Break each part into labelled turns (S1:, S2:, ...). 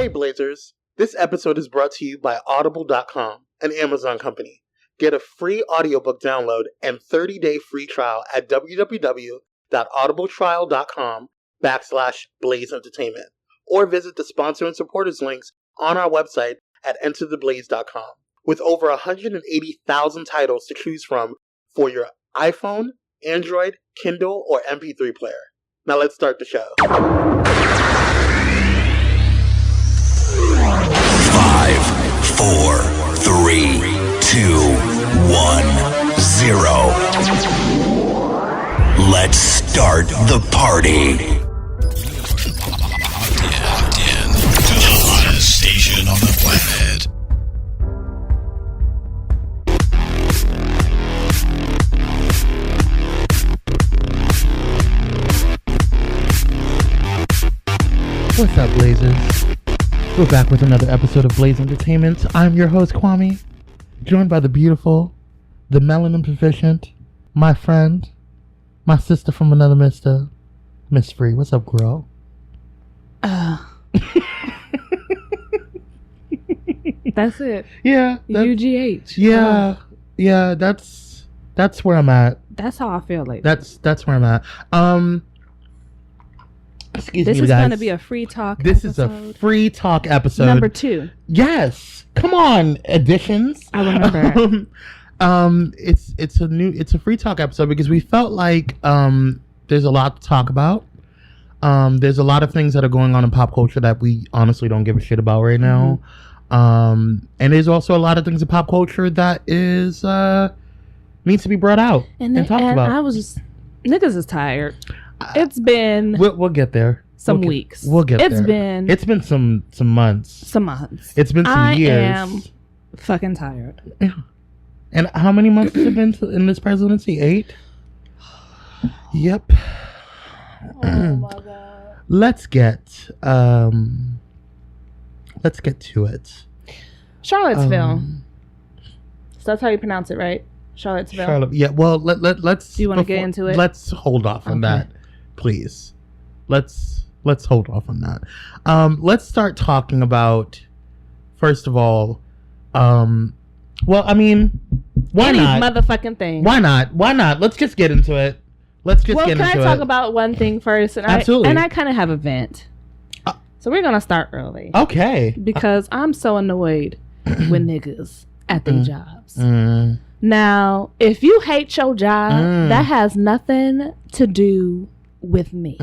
S1: Hey Blazers, this episode is brought to you by Audible.com, an Amazon company. Get a free audiobook download and 30-day free trial at www.audibletrial.com/Blaze Entertainment, or visit the sponsor and supporters links on our website at entertheblaze.com. With over 180,000 titles to choose from for your iPhone, Android, Kindle, or MP3 player. Now let's start the show.
S2: 5, 4, 3, 2, 1, 0. Let's start the party. Locked in to the hottest station on the planet.
S1: What's up, Blazers? We're back with another episode of Blaze Entertainment. I'm your host, Kwame, joined by the beautiful, the melanin proficient, my friend, my sister from another mister, Miss Free. What's up, girl?
S3: That's it.
S1: Yeah.
S3: UGH.
S1: Yeah. Yeah, that's where I'm at.
S3: That's how I feel lately.
S1: That's where I'm at. Excuse
S3: this
S1: me,
S3: is
S1: guys.
S3: going to be a free talk
S1: This
S3: episode.
S1: is a free talk episode.
S3: Number 2.
S1: Yes. Come on, additions.
S3: I remember.
S1: It's a free talk episode because we felt like there's a lot to talk about. There's a lot of things that are going on in pop culture that we honestly don't give a shit about right now. And there's also a lot of things in pop culture that is needs to be brought out and talked about.
S3: I was just, niggas is tired. It's been
S1: we'll get there.
S3: Some weeks.
S1: We'll get there.
S3: It's
S1: been some months.
S3: Some months.
S1: It's been some years.
S3: I am fucking tired.
S1: Yeah. And how many months has it been in this presidency? 8? Yep.
S3: Oh my god.
S1: Let's get to it.
S3: Charlottesville. So that's how you pronounce it, right? Charlottesville.
S1: Yeah. Well, let's.
S3: Do you want to get into it?
S1: Let's hold off on that, please. Let's hold off on that. Let's start talking about, first of all, well, I mean, why
S3: Any
S1: not?
S3: motherfucking thing.
S1: Why not? Let's just get into it.
S3: Can I talk about one thing first? And
S1: Absolutely.
S3: I kind of have a vent. So we're going to start early.
S1: Okay.
S3: Because I'm so annoyed with niggas at their jobs.
S1: Mm.
S3: Now, if you hate your job, that has nothing to do with me.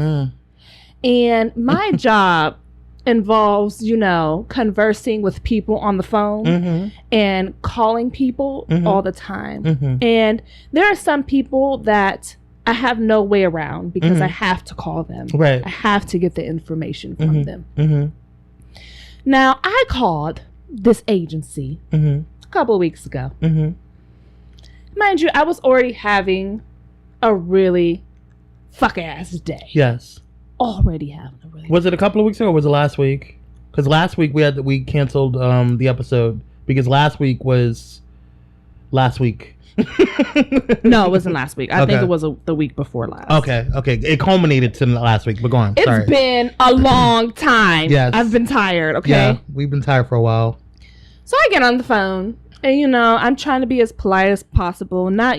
S3: And my job involves, conversing with people on the phone and calling people all the time. And there are some people that I have no way around because I have to call them.
S1: Right.
S3: I have to get the information from them. Now, I called this agency a couple of weeks ago. Mind you, I was already having a really fuck-ass day.
S1: Yes.
S3: Already having a really.
S1: Was it a couple of weeks ago or was it last week? Because last week we canceled the episode because last week was last week.
S3: No, it wasn't last week. I
S1: Okay.
S3: think it was the week before last.
S1: Okay. It culminated to last week, but go on. Sorry.
S3: It's been a long time.
S1: Yes.
S3: I've been tired, okay?
S1: Yeah, we've been tired for a while.
S3: So I get on the phone and, I'm trying to be as polite as possible and not,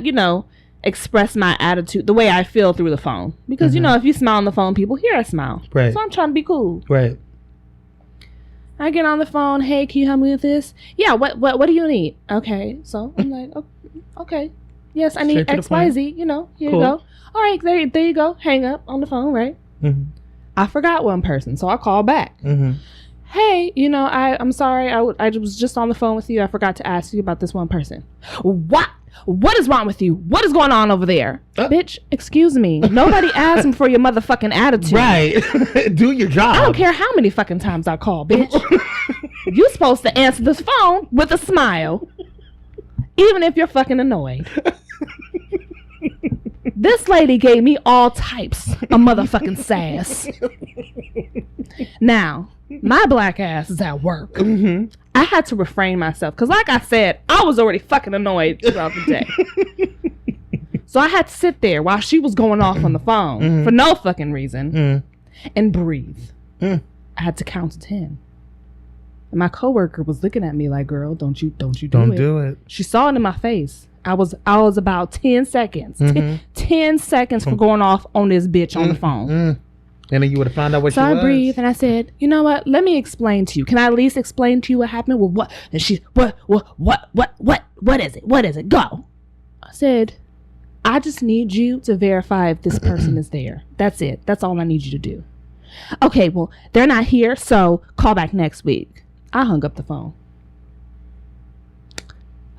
S3: express my attitude the way I feel through the phone. Because, if you smile on the phone, people hear a smile.
S1: Right.
S3: So I'm trying to be cool.
S1: Right.
S3: I get on the phone. Hey, can you help me with this? Yeah, what do you need? Okay. So I'm like, oh, okay. Yes, I need X, Y, Z. Here
S1: Cool.
S3: you go. All right, there you go. Hang up on the phone, right? I forgot one person, so I call back. Hey, I'm sorry. I was just on the phone with you. I forgot to ask you about this one person. What? What is wrong with you? What is going on over there? Bitch, excuse me. Nobody asked me for your motherfucking attitude.
S1: Right. Do your job.
S3: I don't care how many fucking times I call, bitch. You're supposed to answer this phone with a smile. Even if you're fucking annoyed. This lady gave me all types of motherfucking sass. Now, my black ass is at work. I had to refrain myself because, like I said, I was already fucking annoyed throughout the day. So I had to sit there while she was going off on the phone for no fucking reason and breathe. I had to count to 10. And my coworker was looking at me like, girl, don't you do it. She saw it in my face. I was about 10 seconds. 10 seconds for going off on this bitch on the phone.
S1: And then you would have found out what she was.
S3: So I breathed and I said, you know what? Let me explain to you. Can I at least explain to you what happened? Well, what? And she, what is it? What is it? Go. I said, I just need you to verify if this person is there. That's it. That's all I need you to do. Okay, well, they're not here, so call back next week. I hung up the phone.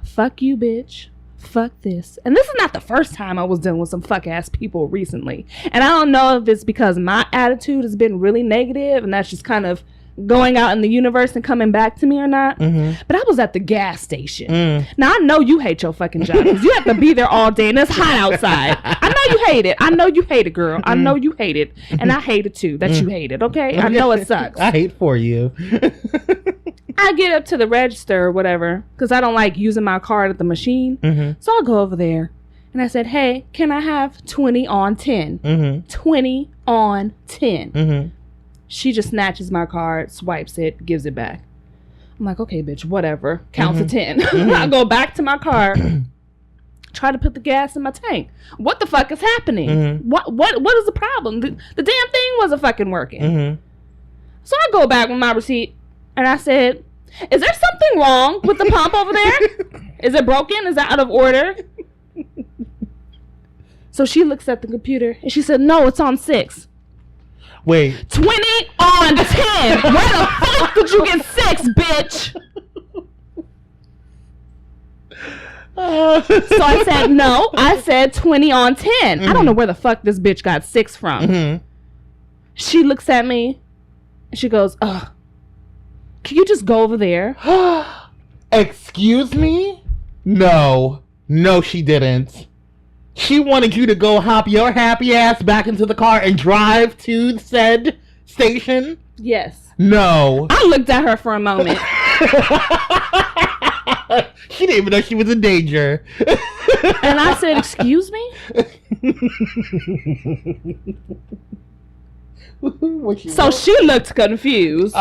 S3: Fuck you, bitch. Fuck this. And this is not the first time I was dealing with some fuck ass people recently. And I don't know if it's because my attitude has been really negative and that's just kind of going out in the universe and coming back to me or not. But I was at the gas station. Now I know you hate your fucking job because you have to be there all day and it's hot outside. I know you hate it. I know you hate it, girl. I know you hate it. And I hate it too that you hate it, okay? I know it sucks.
S1: I hate for you.
S3: I get up to the register or whatever because I don't like using my card at the machine. So I go over there and I said, hey, can I have 20 on 10? 20 on 10. She just snatches my card, swipes it, gives it back. I'm like, okay, bitch, whatever. Counts to 10. I go back to my car, try to put the gas in my tank. What the fuck is happening? What is the problem? The damn thing wasn't fucking working. So I go back with my receipt and I said, is there something wrong with the pump over there? Is it broken? Is it out of order? So she looks at the computer and she said, no, it's on 6.
S1: Wait.
S3: 20 on 10. Where the fuck did you get 6, bitch? So I said, no, I said 20 on 10. I don't know where the fuck this bitch got 6 from. She looks at me and she goes, ugh. Can you just go over there?
S1: Excuse me? No, she didn't. She wanted you to go hop your happy ass back into the car and drive to said station?
S3: Yes.
S1: No.
S3: I looked at her for a moment.
S1: She didn't even know she was in danger.
S3: And I said, excuse me? So she looked confused.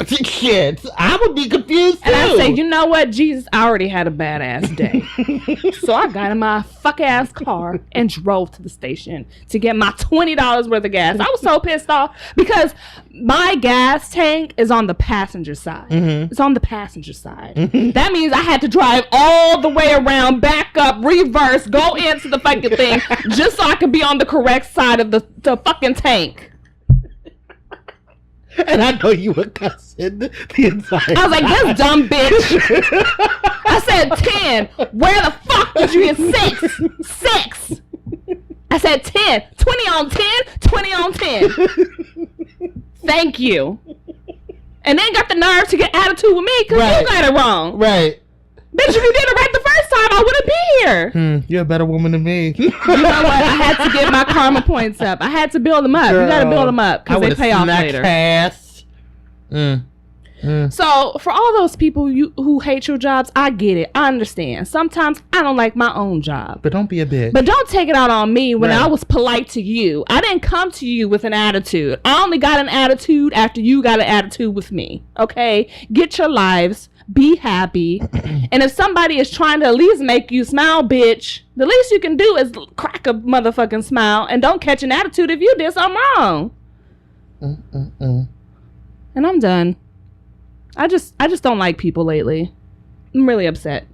S1: Shit, I would be confused too.
S3: And I said, you know what, Jesus, I already had a badass day. So I got in my fuck ass car and drove to the station to get my $20 worth of gas. I was so pissed off because my gas tank is on the passenger side. It's on the passenger side. That means I had to drive all the way around, back up, reverse, go into the fucking thing just so I could be on the correct side of the fucking tank.
S1: And I know you were cussing the entire time.
S3: I was like, this dumb bitch. I said 10. Where the fuck did you get 6? 6. I said 10. 20 on 10. 20 on 10. Thank you. And then got the nerve to get attitude with me because you got it wrong.
S1: Right.
S3: Bitch, if you did it right the first time, I wouldn't be here.
S1: You're a better woman than me.
S3: You know what? I had to get my karma points up. I had to build them up. Girl, you got to build them up because they pay off later. So for all those people who hate your jobs, I get it. I understand. Sometimes I don't like my own job.
S1: But don't be a bitch.
S3: But don't take it out on me when I was polite to you. I didn't come to you with an attitude. I only got an attitude after you got an attitude with me. Okay? Get your lives. Be happy. And if somebody is trying to at least make you smile, bitch, the least you can do is crack a motherfucking smile and don't catch an attitude if you did something wrong. And I'm done. I just don't like people lately. I'm really upset.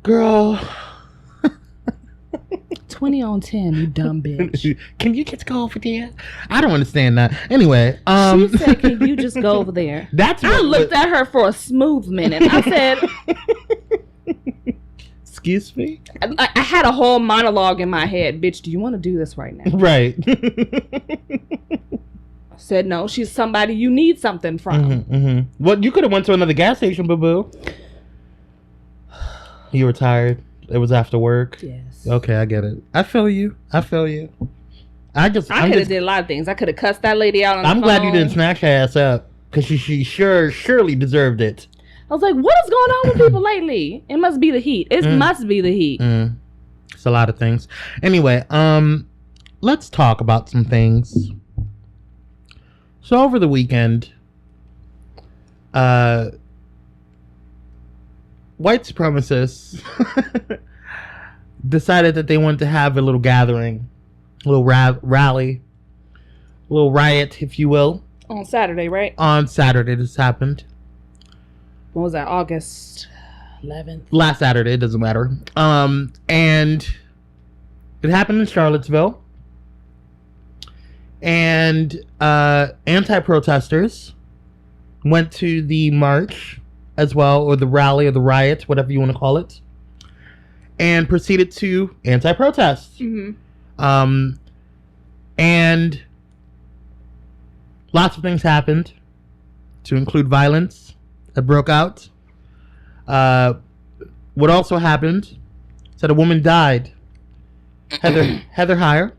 S1: Girl.
S3: 20 on 10, you dumb bitch.
S1: Can you just go over there? I don't understand that. Anyway,
S3: she said, can you just go over there? I looked at her for a smooth minute. I said,
S1: excuse me?
S3: I had a whole monologue in my head. Bitch, do you want to do this right now?
S1: Right.
S3: I said, no, she's somebody you need something from.
S1: Well, you could have went to another gas station, boo-boo. You were tired. It was after work.
S3: Yes.
S1: Okay, I get it. I feel you. I could have
S3: did a lot of things. I could have cussed that lady out on the phone.
S1: I'm glad you didn't snatch her ass up because she surely deserved it.
S3: I was like, what is going on with people lately? It must be the heat. It must be the heat.
S1: It's a lot of things. Anyway, let's talk about some things. So over the weekend, white supremacists decided that they wanted to have a little gathering, a little rally, a little riot, if you will.
S3: On Saturday, right?
S1: On Saturday, this happened.
S3: What was that? August 11th?
S1: Last Saturday, it doesn't matter. And it happened in Charlottesville. And anti-protesters went to the march as well, or the rally, or the riot, whatever you want to call it, and proceeded to anti-protest. Mm-hmm. And lots of things happened, to include violence that broke out. What also happened is that a woman died. Heather Heyer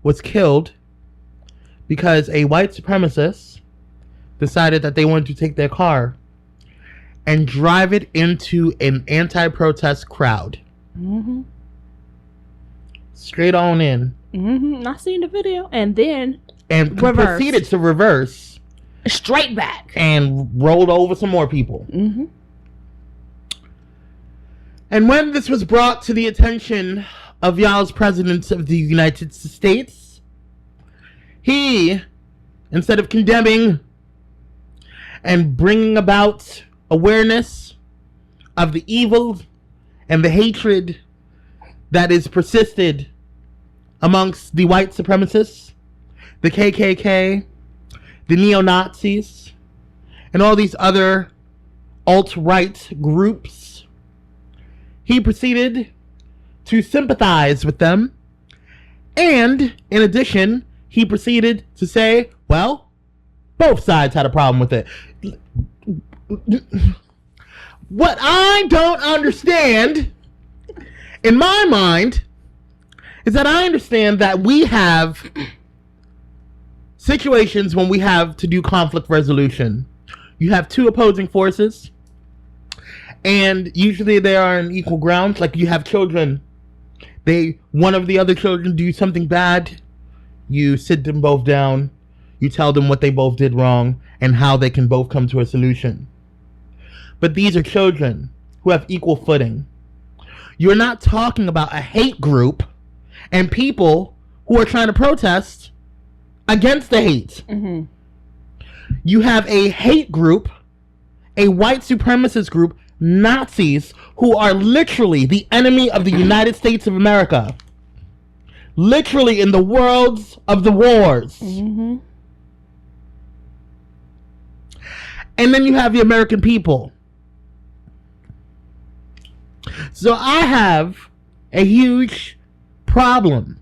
S1: was killed because a white supremacist decided that they wanted to take their car and drive it into an anti-protest crowd. Mm-hmm. Straight on in.
S3: Mm-hmm. I seen the video. And then
S1: proceeded to reverse.
S3: Straight back.
S1: And rolled over some more people.
S3: Mm-hmm.
S1: And when this was brought to the attention of y'all's president of the United States, he, instead of condemning and bringing about awareness of the evil and the hatred that is persisted amongst the white supremacists, the KKK, the neo-Nazis, and all these other alt-right groups, he proceeded to sympathize with them, and in addition, he proceeded to say, well, both sides had a problem with it. What I don't understand, in my mind, is that I understand that we have situations when we have to do conflict resolution. You have two opposing forces, and usually they are on equal ground. Like you have children. One of the other children do something bad. You sit them both down. You tell them what they both did wrong and how they can both come to a solution. But these are children who have equal footing. You're not talking about a hate group and people who are trying to protest against the hate. Mm-hmm. You have a hate group, a white supremacist group, Nazis, who are literally the enemy of the United States of America. Literally in the worlds of the wars. Mm-hmm. And then you have the American people. So I have a huge problem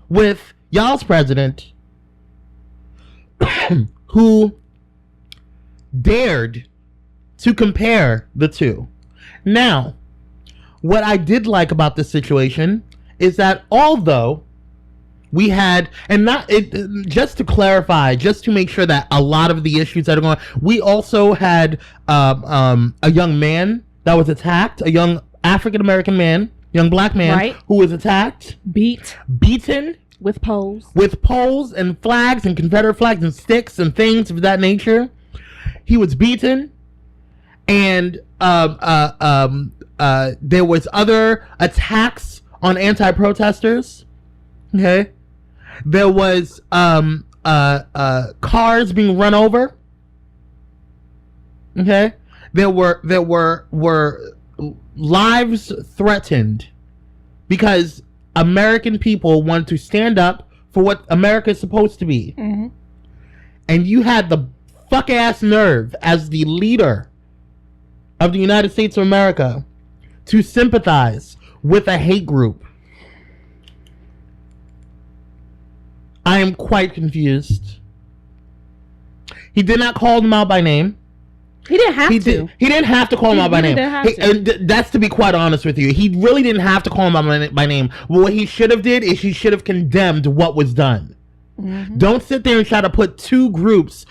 S1: with y'all's president who dared to compare the two. Now, what I did like about this situation is that although we had, and not it, just to clarify, just to make sure that a lot of the issues that are going on, we also had a young man that was attacked, a young African-American man, young black man, right, who was attacked, beaten
S3: with poles
S1: and flags and Confederate flags and sticks and things of that nature. He was beaten, and there was other attacks on anti-protesters. Okay, there was cars being run over. Okay, there were lives threatened because American people wanted to stand up for what America is supposed to be. Mm-hmm. And you had the fuck ass nerve as the leader of the United States of America to sympathize with a hate group. I am quite confused. He did not call them out by name.
S3: He didn't have to.
S1: He didn't have to call them out by name. That's to be quite honest with you. He really didn't have to call them out by name. But what he should have did is he should have condemned what was done. Mm-hmm. Don't sit there and try to put two groups,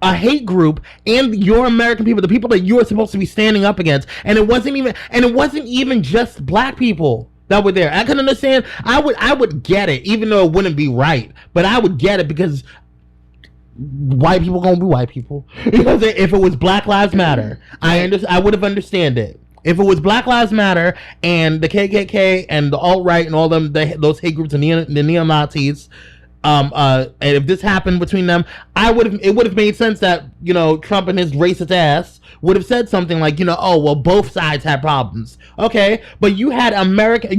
S1: a hate group and your American people, the people that you are supposed to be standing up against. And it wasn't even just black people that were there. I can understand. I would get it, even though it wouldn't be right. But I would get it because white people gonna be white people. Because if it was Black Lives Matter, I would have understand it. If it was Black Lives Matter and the KKK and the alt-right and all them those hate groups and the neo-Nazis, and if this happened between them, it would have made sense that, you know, Trump and his racist ass would have said something like, you know, oh, well, both sides had problems. Okay, but you had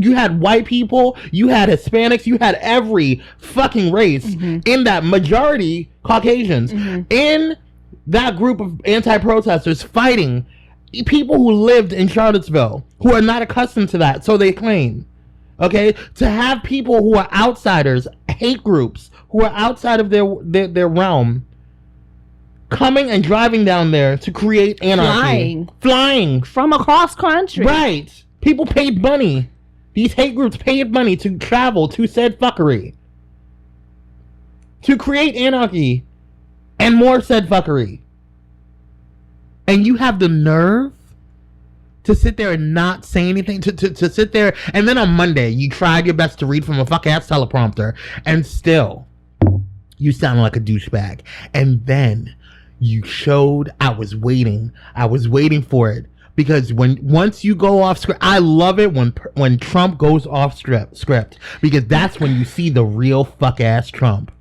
S1: you had white people, you had Hispanics, you had every fucking race in that, majority Caucasians, in that group of anti-protesters fighting people who lived in Charlottesville, who are not accustomed to that, so they claim. Okay, to have people who are outsiders, hate groups, who are outside of their realm, coming and driving down there to create anarchy. Flying. From
S3: across country.
S1: Right. People paid money. These hate groups paid money to travel to said fuckery. To create anarchy and more said fuckery. And you have the nerve to sit there and not say anything, to sit there, and then on Monday you tried your best to read from a fuck-ass teleprompter, and still, you sound like a douchebag. And then you showed, I was waiting for it, because once you go off script, I love it when Trump goes off script, because that's when you see the real fuck-ass Trump.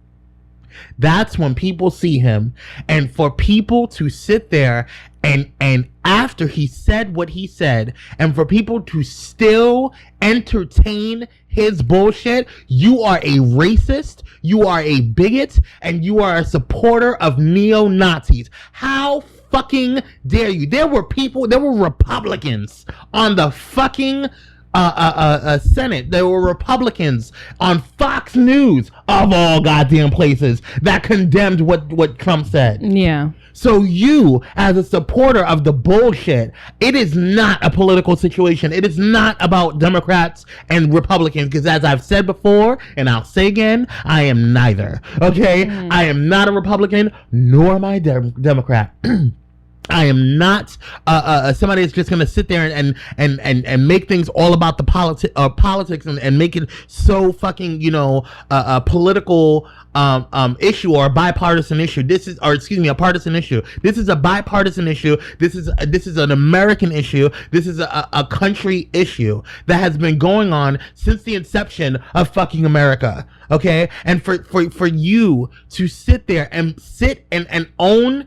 S1: That's when people see him, and for people to sit there and after he said what he said, and for people to still entertain his bullshit, you are a racist, you are a bigot, and you are a supporter of neo-Nazis. How fucking dare you? There were Republicans on the fucking Senate. There were Republicans on Fox News, of all goddamn places, that condemned what Trump said.
S3: Yeah.
S1: So you, as a supporter of the bullshit, it is not a political situation. It is not about Democrats and Republicans, because as I've said before, and I'll say again, I am neither. Okay? I am not a Republican, nor am I a Democrat. I am not somebody that's just gonna sit there and make things all about the politics and make it so fucking, you know, a political issue or a bipartisan issue. A partisan issue. This is a bipartisan issue. This is an American issue. This is a country issue that has been going on since the inception of fucking America. Okay, and for you to sit there and own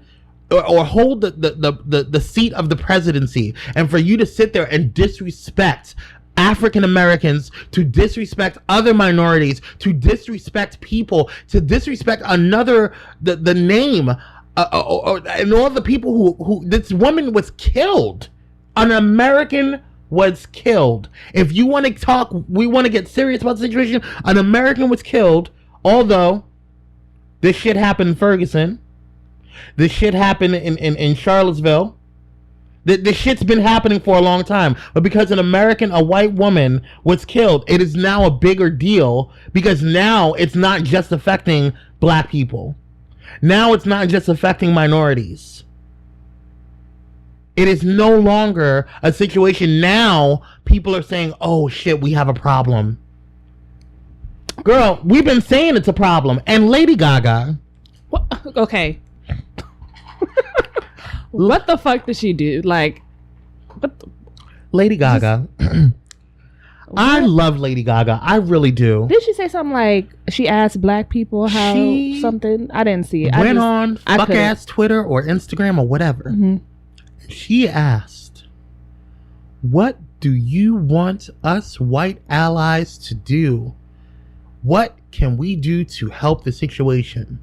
S1: or hold the seat of the presidency, and for you to sit there and disrespect African Americans, to disrespect other minorities, to disrespect people, to disrespect the name, and all the people who this woman was killed. An American was killed. If you want to talk, we want to get serious about the situation. An American was killed, although this shit happened in Ferguson. This shit happened in Charlottesville. This shit's been happening for a long time. But because a white woman was killed, it is now a bigger deal, because now it's not just affecting black people. Now it's not just affecting minorities. It is no longer a situation. Now people are saying, oh shit, we have a problem. Girl, we've been saying it's a problem. And Lady Gaga.
S3: What? Okay. What the fuck did she do? Like, what
S1: Lady Gaga. I love Lady Gaga. I really do.
S3: Did she say something like she asked black people how something? I didn't see it.
S1: Went on fuck ass Twitter or Instagram or whatever. Mm-hmm. She asked, what do you want us white allies to do? What can we do to help the situation?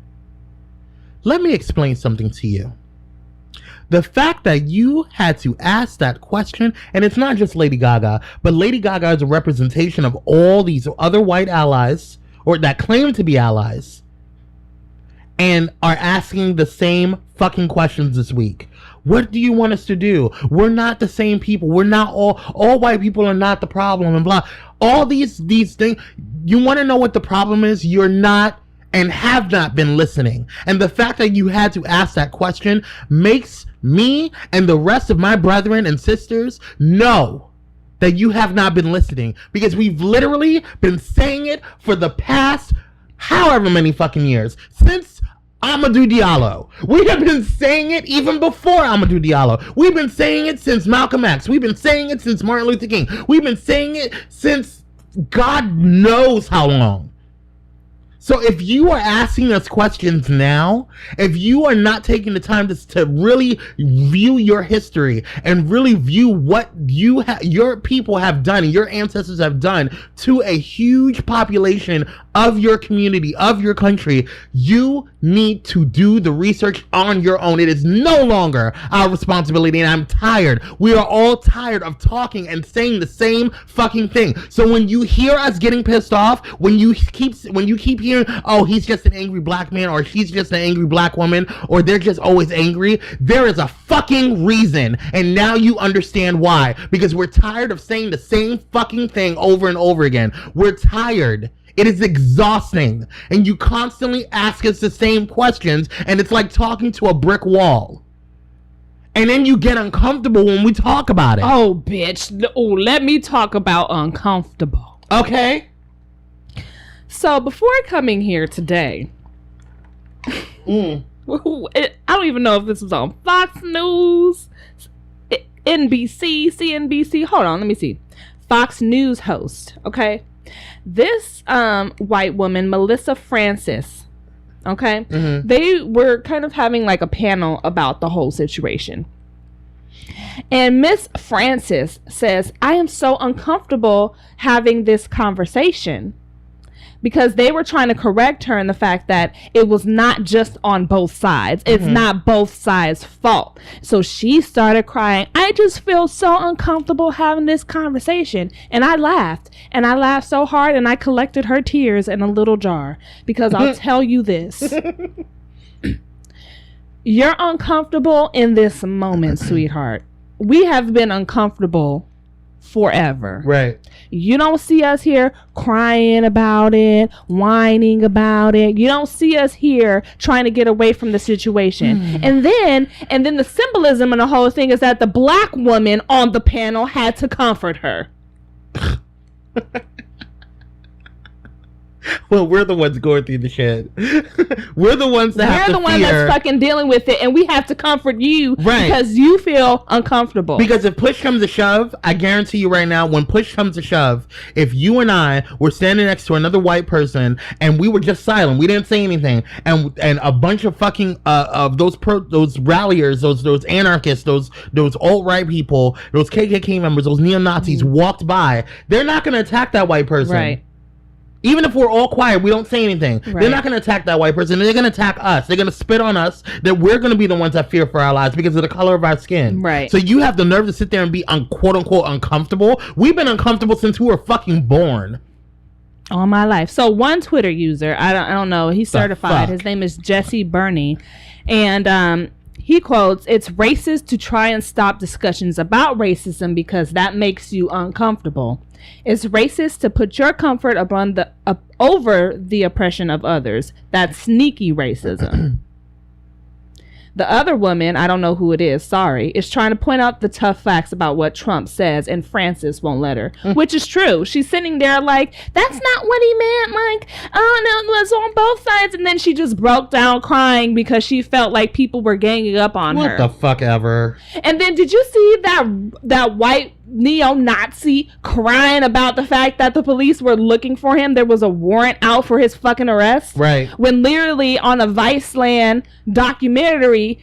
S1: Let me explain something to you. The fact that you had to ask that question, and it's not just Lady Gaga, but Lady Gaga is a representation of all these other white allies, or that claim to be allies, and are asking the same fucking questions this week. What do you want us to do? We're not the same people. We're not all white people are not the problem, and blah. All these things. You want to know what the problem is? You're not and have not been listening. And the fact that you had to ask that question makes me and the rest of my brethren and sisters know that you have not been listening, because we've literally been saying it for the past however many fucking years, since Amadou Diallo. We have been saying it even before Amadou Diallo. We've been saying it since Malcolm X. We've been saying it since Martin Luther King. We've been saying it since God knows how long. So if you are asking us questions now, if you are not taking the time to really view your history and really view what your people have done and your ancestors have done to a huge population of your community, of your country, you need to do the research on your own. It is no longer our responsibility, and I'm tired. We are all tired of talking and saying the same fucking thing. So when you hear us getting pissed off, when you keep hearing, oh, he's just an angry black man, or she's just an angry black woman, or they're just always angry, there is a fucking reason, and now you understand why. Because we're tired of saying the same fucking thing over and over again. We're tired. It is exhausting. And you constantly ask us the same questions, and it's like talking to a brick wall. And then you get uncomfortable when we talk about it.
S3: Oh, bitch. Oh, let me talk about uncomfortable.
S1: Okay.
S3: So before coming here today, I don't even know if this was on Fox News, NBC, CNBC. Hold on, let me see. Fox News host, okay? This white woman, Melissa Francis, okay? Mm-hmm. They were kind of having like a panel about the whole situation. And Miss Francis says, I am so uncomfortable having this conversation. Because they were trying to correct her in the fact that it was not just on both sides. It's not both sides' fault. So she started crying. I just feel so uncomfortable having this conversation. And I laughed. And I laughed so hard, and I collected her tears in a little jar. Because I'll tell you this. You're uncomfortable in this moment, sweetheart. We have been uncomfortable forever.
S1: Right.
S3: You don't see us here crying about it, whining about it. You don't see us here trying to get away from the situation. And then the symbolism in the whole thing is that the black woman on the panel had to comfort her.
S1: Well, we're the ones going through the shit. We're the ones that have to fear. We're the ones
S3: that's fucking dealing with it, and we have to comfort you because you feel uncomfortable.
S1: Because if push comes to shove, I guarantee you right now, when push comes to shove, if you and I were standing next to another white person and we were just silent, we didn't say anything, and a bunch of fucking of those ralliers, those anarchists, those alt-right people, those KKK members, those neo-Nazis walked by, they're not going to attack that white person.
S3: Right.
S1: Even if we're all quiet, we don't say anything. Right. They're not going to attack that white person. They're going to attack us. They're going to spit on us. That we're going to be the ones that fear for our lives because of the color of our skin.
S3: Right. So
S1: you have the nerve to sit there and be quote unquote uncomfortable. We've been uncomfortable since we were fucking born.
S3: All my life. So one Twitter user, I don't know, he's certified. His name is Jesse Burney, and he quotes, "It's racist to try and stop discussions about racism because that makes you uncomfortable. It's racist to put your comfort over the oppression of others. That's sneaky racism." The other woman, I don't know who it is, sorry, is trying to point out the tough facts about what Trump says, and Francis won't let her, which is true. She's sitting there like, that's not what he meant. Like, oh no, it was on both sides. And then she just broke down crying because she felt like people were ganging up on her.
S1: What the fuck ever.
S3: And then did you see that white neo-Nazi crying about the fact that the police were looking for him? There was a warrant out for his fucking arrest.
S1: Right.
S3: When literally on a Viceland documentary,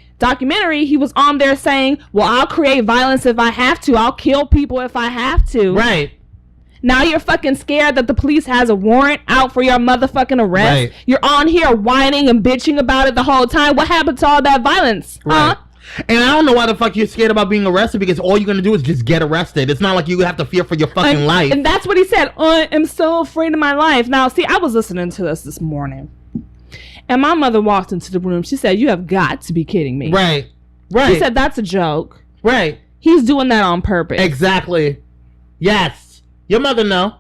S3: he was on there saying, well, I'll create violence if I have to. I'll kill people if I have to.
S1: Right.
S3: Now you're fucking scared that the police has a warrant out for your motherfucking arrest.
S1: Right.
S3: You're on here whining and bitching about it the whole time. What happened to all that violence?
S1: Right. Huh? And I don't know why the fuck you're scared about being arrested, because all you're going to do is just get arrested. It's not like you have to fear for your fucking life.
S3: And that's what he said. I am so afraid of my life. Now, see, I was listening to this morning, and my mother walked into the room. She said, you have got to be kidding me.
S1: Right. Right.
S3: She said, that's a joke.
S1: Right.
S3: He's doing that on purpose.
S1: Exactly. Yes. Your mother know.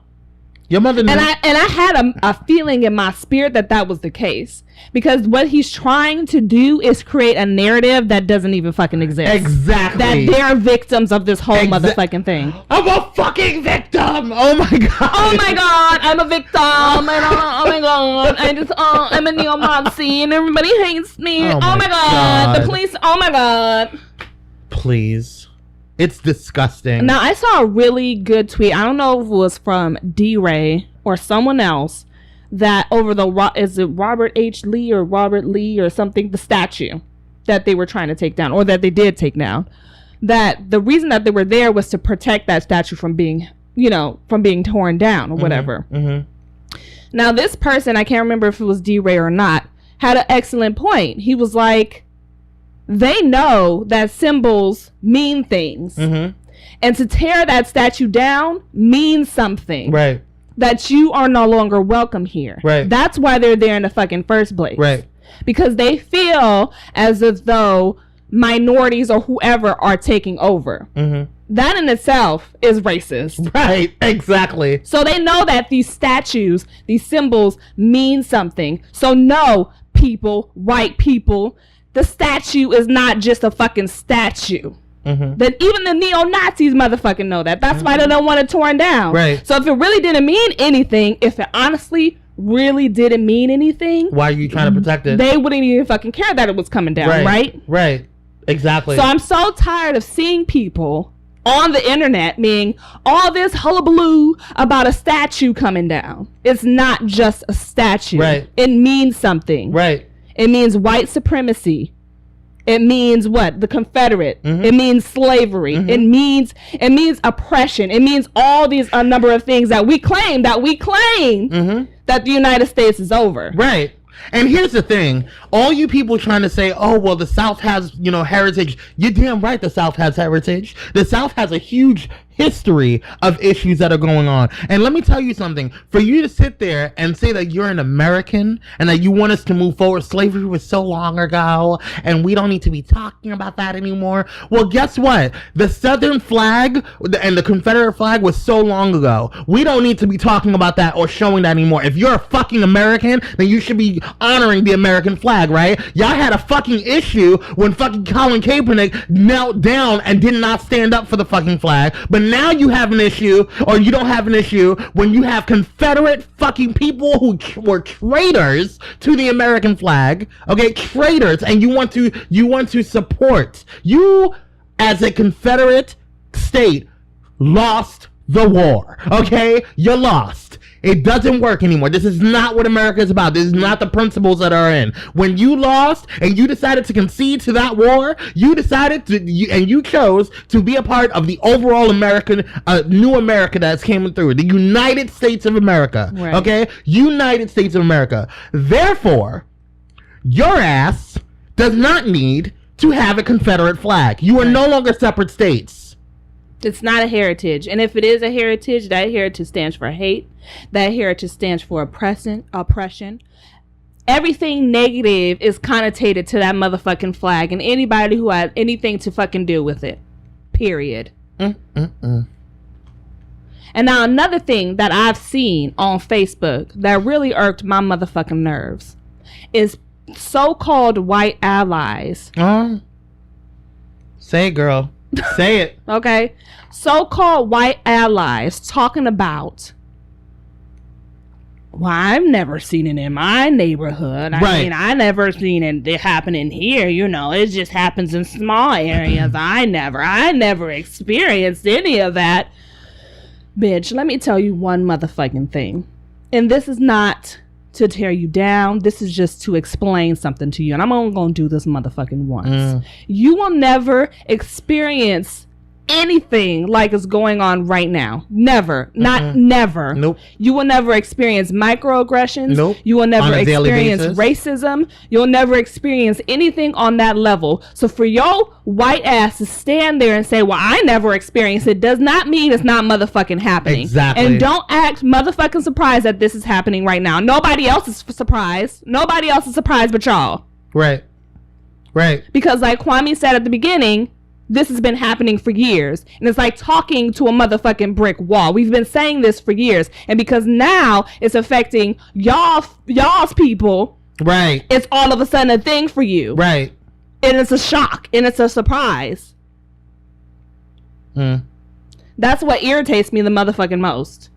S1: Your mother knew.
S3: And I had a feeling in my spirit that was the case. Because what he's trying to do is create a narrative that doesn't even fucking exist.
S1: Exactly.
S3: That they're victims of this whole motherfucking thing.
S1: I'm a fucking victim. Oh my god.
S3: Oh my god, I'm a victim. And oh my god, I'm a neo-Nazi and everybody hates me. Oh my god. The police. Oh my god.
S1: Please. It's disgusting.
S3: Now, I saw a really good tweet. I don't know if it was from D-Ray or someone else, that over is it Robert H. Lee or Robert Lee or something, the statue that they were trying to take down, or that they did take down, that the reason that they were there was to protect that statue from being, from being torn down or whatever. Now, this person, I can't remember if it was D-Ray or not, had an excellent point. He was like, they know that symbols mean things. And to tear that statue down means something.
S1: Right.
S3: That you are no longer welcome here.
S1: Right.
S3: That's why they're there in the fucking first place.
S1: Right.
S3: Because they feel as if though minorities or whoever are taking over. That in itself is racist.
S1: Right. Exactly.
S3: So they know that these statues, these symbols mean something. So no, people, white people, the statue is not just a fucking statue. That even the neo-Nazis motherfucking know that. That's why they don't want it torn down.
S1: Right.
S3: So if it really didn't mean anything, if it honestly really didn't mean anything,
S1: why are you trying to protect it?
S3: They wouldn't even fucking care that it was coming down, right?
S1: Right. Exactly.
S3: So I'm so tired of seeing people on the internet being all this hullabaloo about a statue coming down. It's not just a statue.
S1: Right.
S3: It means something.
S1: Right.
S3: It means white supremacy. It means what? The Confederate. It means slavery. It means oppression. It means all these a number of things that we claim that the United States is over.
S1: Right. And here's the thing. All you people trying to say, oh, well, the South has, heritage. You're damn right the South has heritage. The South has a huge history of issues that are going on. And let me tell you something. For you to sit there and say that you're an American and that you want us to move forward, slavery was so long ago and we don't need to be talking about that anymore. Well, guess what? The Southern flag and the Confederate flag was so long ago. We don't need to be talking about that or showing that anymore. If you're a fucking American, then you should be honoring the American flag, right? Y'all had a fucking issue when fucking Colin Kaepernick knelt down and did not stand up for the fucking flag. But now you have an issue, or you don't have an issue, when you have Confederate fucking people who were traitors to the American flag, okay, traitors, and you want to support. You, as a Confederate state, lost the war, okay? You lost. It doesn't work anymore. This is not what America is about. This is not the principles that are in. When you lost and you decided to concede to that war, you decided to, and you chose to be a part of the overall American, new America that's coming through. The United States of America. Right. Okay? United States of America. Therefore, your ass does not need to have a Confederate flag. You are no longer separate states.
S3: It's not a heritage. And if it is a heritage, that heritage stands for hate. That heritage stands for oppression. Everything negative is connotated to that motherfucking flag and anybody who has anything to fucking do with it. Period. And now another thing that I've seen on Facebook that really irked my motherfucking nerves is so-called white allies.
S1: Say it, girl. Say it.
S3: Okay. So-called white allies talking about, well, I've never seen it in my neighborhood. I mean, I never seen it happening here. It just happens in small areas. I never experienced any of that. Bitch, let me tell you one motherfucking thing. And this is not to tear you down. This is just to explain something to you. And I'm only going to do this motherfucking once. You will never experience anything like is going on right now. Never. Not never.
S1: Nope.
S3: You will never experience microaggressions.
S1: Nope.
S3: You will never experience racism. You'll never experience anything on that level. So for your white ass to stand there and say, well, I never experienced it, does not mean it's not motherfucking happening.
S1: Exactly.
S3: And don't act motherfucking surprised that this is happening right now. Nobody else is surprised. Nobody else is surprised but y'all.
S1: Right.
S3: Because like Kwame said at the beginning, this has been happening for years. And it's like talking to a motherfucking brick wall. We've been saying this for years. And because now it's affecting y'all's people,
S1: right,
S3: it's all of a sudden a thing for you.
S1: Right.
S3: And it's a shock. And it's a surprise. That's what irritates me the motherfucking most.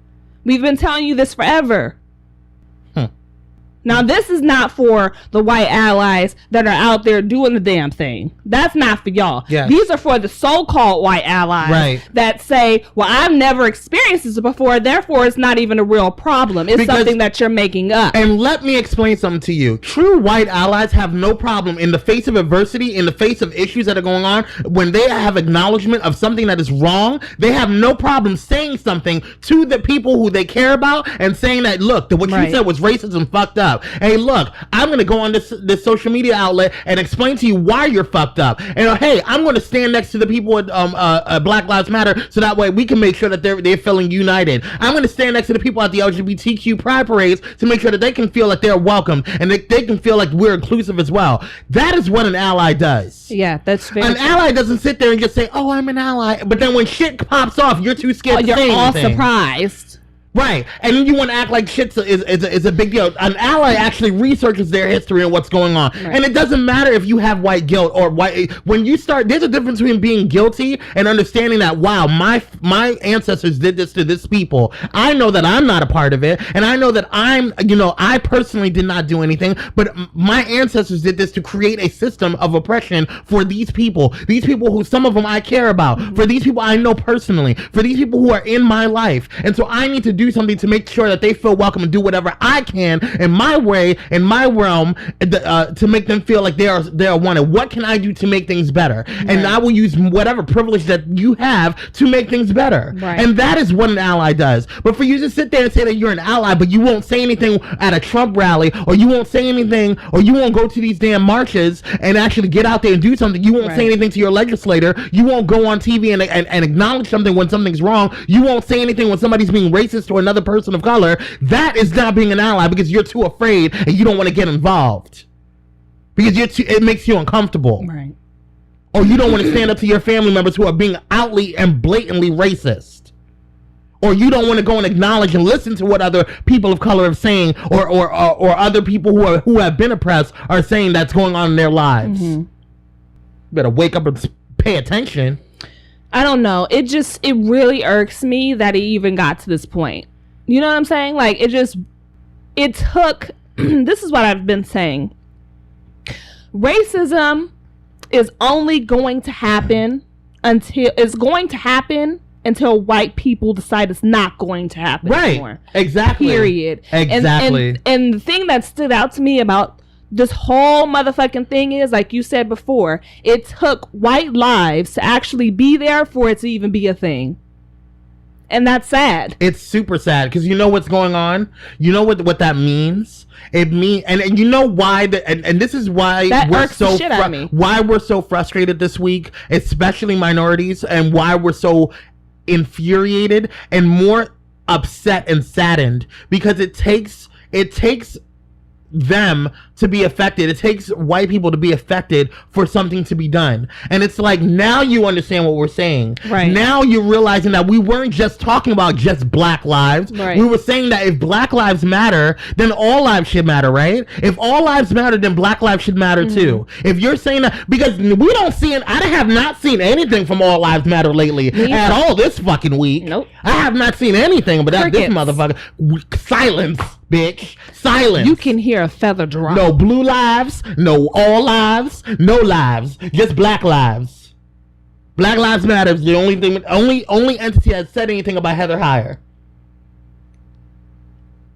S3: We've been telling you this forever. Now, this is not for the white allies that are out there doing the damn thing. That's not for y'all.
S1: Yes.
S3: These are for the so-called white allies that say, well, I've never experienced this before, therefore it's not even a real problem. It's something that you're making up.
S1: And let me explain something to you. True white allies have no problem in the face of adversity, in the face of issues that are going on, when they have acknowledgement of something that is wrong, they have no problem saying something to the people who they care about and saying that, look, what you said was racist and fucked up. Hey, look, I'm going to go on this social media outlet and explain to you why you're fucked up. And hey, I'm going to stand next to the people at Black Lives Matter so that way we can make sure that they're feeling united. I'm going to stand next to the people at the LGBTQ pride parades to make sure that they can feel like they're welcomed and they can feel like we're inclusive as well. That is what an ally does.
S3: Yeah, that's very
S1: An ally doesn't sit there and just say, oh, I'm an ally. But then when shit pops off, you're too scared to say anything.
S3: You're all surprised.
S1: Right, and then you want to act like shit is a big deal. An ally actually researches their history and what's going on, and it doesn't matter if you have white guilt or white. When you start, there's a difference between being guilty and understanding that wow, my ancestors did this to this people. I know that I'm not a part of it, and I know that I personally did not do anything, but my ancestors did this to create a system of oppression for these people. These people who some of them I care about, for these people I know personally, for these people who are in my life, and so I need to do something to make sure that they feel welcome and do whatever I can in my way, in my realm, to make them feel like they are wanted. What can I do to make things better? Right. And I will use whatever privilege that you have to make things better. Right. And that is what an ally does. But for you to sit there and say that you're an ally, but you won't say anything at a Trump rally, or you won't say anything, or you won't go to these damn marches and actually get out there and do something. You won't say anything to your legislator. You won't go on TV and acknowledge something when something's wrong. You won't say anything when somebody's being racist or another person of color. That is not being an ally, because you're too afraid and you don't want to get involved because it makes you uncomfortable,
S3: right?
S1: Or you don't want to stand up to your family members who are being outly and blatantly racist, or you don't want to go and acknowledge and listen to what other people of color are saying, or other people who have been oppressed are saying that's going on in their lives. Better wake up and pay attention.
S3: I don't know. It really irks me that it even got to this point. You know what I'm saying? Like, it took, this is what I've been saying. Racism is only going to happen until white people decide it's not going to happen anymore.
S1: Exactly.
S3: Period.
S1: Exactly.
S3: And the thing that stood out to me about this whole motherfucking thing is, like you said before, it took white lives to actually be there for it to even be a thing. And that's sad.
S1: It's super sad, because you know what's going on. You know what that means. It means, and you know why. And this is why why we're so frustrated this week, especially minorities, and why we're so infuriated and more upset and saddened, because it takes them to be affected. It takes white people to be affected for something to be done. And it's like, now you understand what we're saying. Right. Now you're realizing that we weren't just talking about just black lives. Right. We were saying that if black lives matter, then all lives should matter, right? If all lives matter, then black lives should matter too. If you're saying that, because we don't see it, I have not seen anything from All Lives Matter lately at all this fucking week.
S3: Nope.
S1: I have not seen anything, but this motherfucker, silence, bitch, silence.
S3: You can hear a feather drop.
S1: No blue lives, no all lives, no lives, just black lives. Black Lives Matter is the only thing, only entity that said anything about Heather Heyer.